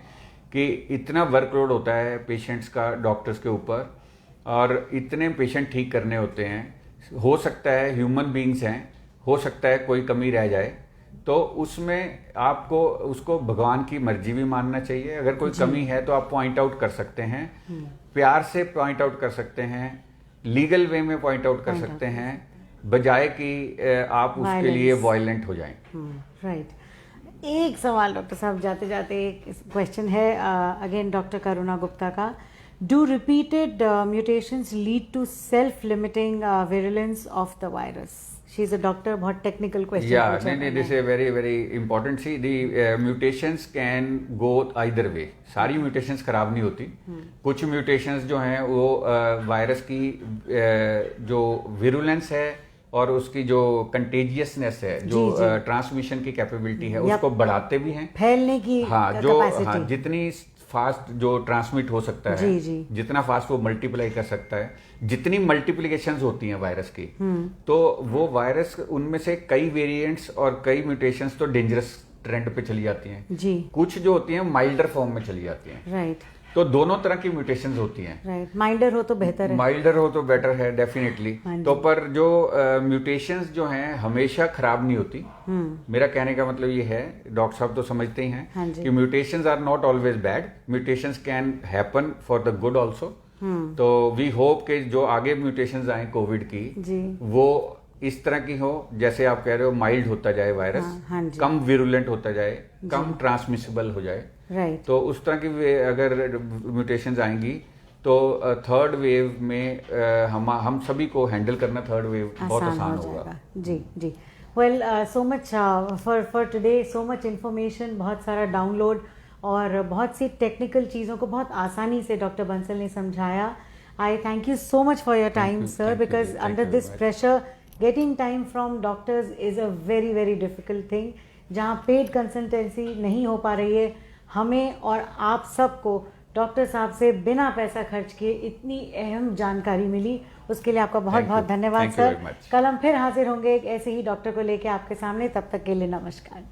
कि इतना वर्कलोड होता है पेशेंट्स का डॉक्टर्स के ऊपर, और इतने पेशेंट ठीक करने होते हैं। हो सकता है ह्यूमन बींग्स हैं, हो सकता है कोई कमी रह जाए, तो उसमें आपको उसको भगवान की मर्जी भी मानना चाहिए। अगर कोई कमी है तो आप पॉइंट आउट कर सकते हैं, प्यार से पॉइंट आउट कर सकते हैं, लीगल वे में पॉइंट आउट कर सकते हैं, बजाय कि आप उसके लिए वायलेंट हो जाएं। राइट। एक सवाल डॉक्टर साहब जाते जाते, एक क्वेश्चन है अगेन डॉक्टर करुणा गुप्ता का। Do repeated mutations lead to self limiting virulence of the virus? She is a doctor, बहुत टेक्निकल क्वेश्चन। नहीं, this is very very important. See the mutations can go either way. सारी mutations खराब नहीं होती। कुछ mutations जो हैं वो वायरस की जो विरुलेंस है और उसकी जो कंटेजियसनेस है, जो ट्रांसमिशन की कैपेबिलिटी है, उसको बढ़ाते भी हैं, फैलने की कैपेसिटी। जितनी फास्ट जो ट्रांसमिट हो सकता है, जितना फास्ट वो मल्टीप्लाई कर सकता है, जितनी मल्टीप्लिकेशंस होती हैं वायरस की, तो वो वायरस, उनमें से कई वेरिएंट्स और कई म्यूटेशंस तो डेंजरस ट्रेंड पे चली जाती हैं, जी, कुछ जो होती हैं माइल्डर फॉर्म में चली जाती हैं। राइट, तो दोनों तरह की म्यूटेशंस होती हैं। राइट। माइल्डर हो तो बेहतर है। माइल्डर हो तो बेटर है डेफिनेटली। हाँ जी। तो पर जो म्यूटेशंस जो हैं हमेशा खराब नहीं होती। मेरा कहने का मतलब ये है, डॉक्टर साहब तो समझते ही हाँ हैं जी। कि mutations are not always bad, mutations can happen for the good also. तो वी होप कि जो आगे म्यूटेशंस आए कोविड की, जी, वो इस तरह की हो, जैसे आप कह रहे हो माइल्ड होता जाए वायरस, हाँ जी, कम विरुलेंट होता जाए, कम ट्रांसमिसिबल हो जाए। राइट। तो उस तरह की अगर म्यूटेशंस आएंगी तो थर्ड वेव में हम सभी को हैंडल करना थर्ड वेव बहुत आसान हो होगा। जाएगा। जी, जी। Well, so much for today, so much information, बहुत सारा डाउनलोड और बहुत सी टेक्निकल चीज़ों को बहुत आसानी से डॉक्टर बंसल ने समझाया। आई thank you so much for your time sir, because under this pressure getting time from doctors is a very very difficult thing. जहाँ पेड कंसल्टेंसी नहीं हो पा रही है, हमें और आप सबको डॉक्टर साहब से बिना पैसा खर्च किए इतनी अहम जानकारी मिली, उसके लिए आपका बहुत बहुत धन्यवाद सर। कल हम फिर हाजिर होंगे एक ऐसे ही डॉक्टर को लेके आपके सामने, तब तक के लिए नमस्कार।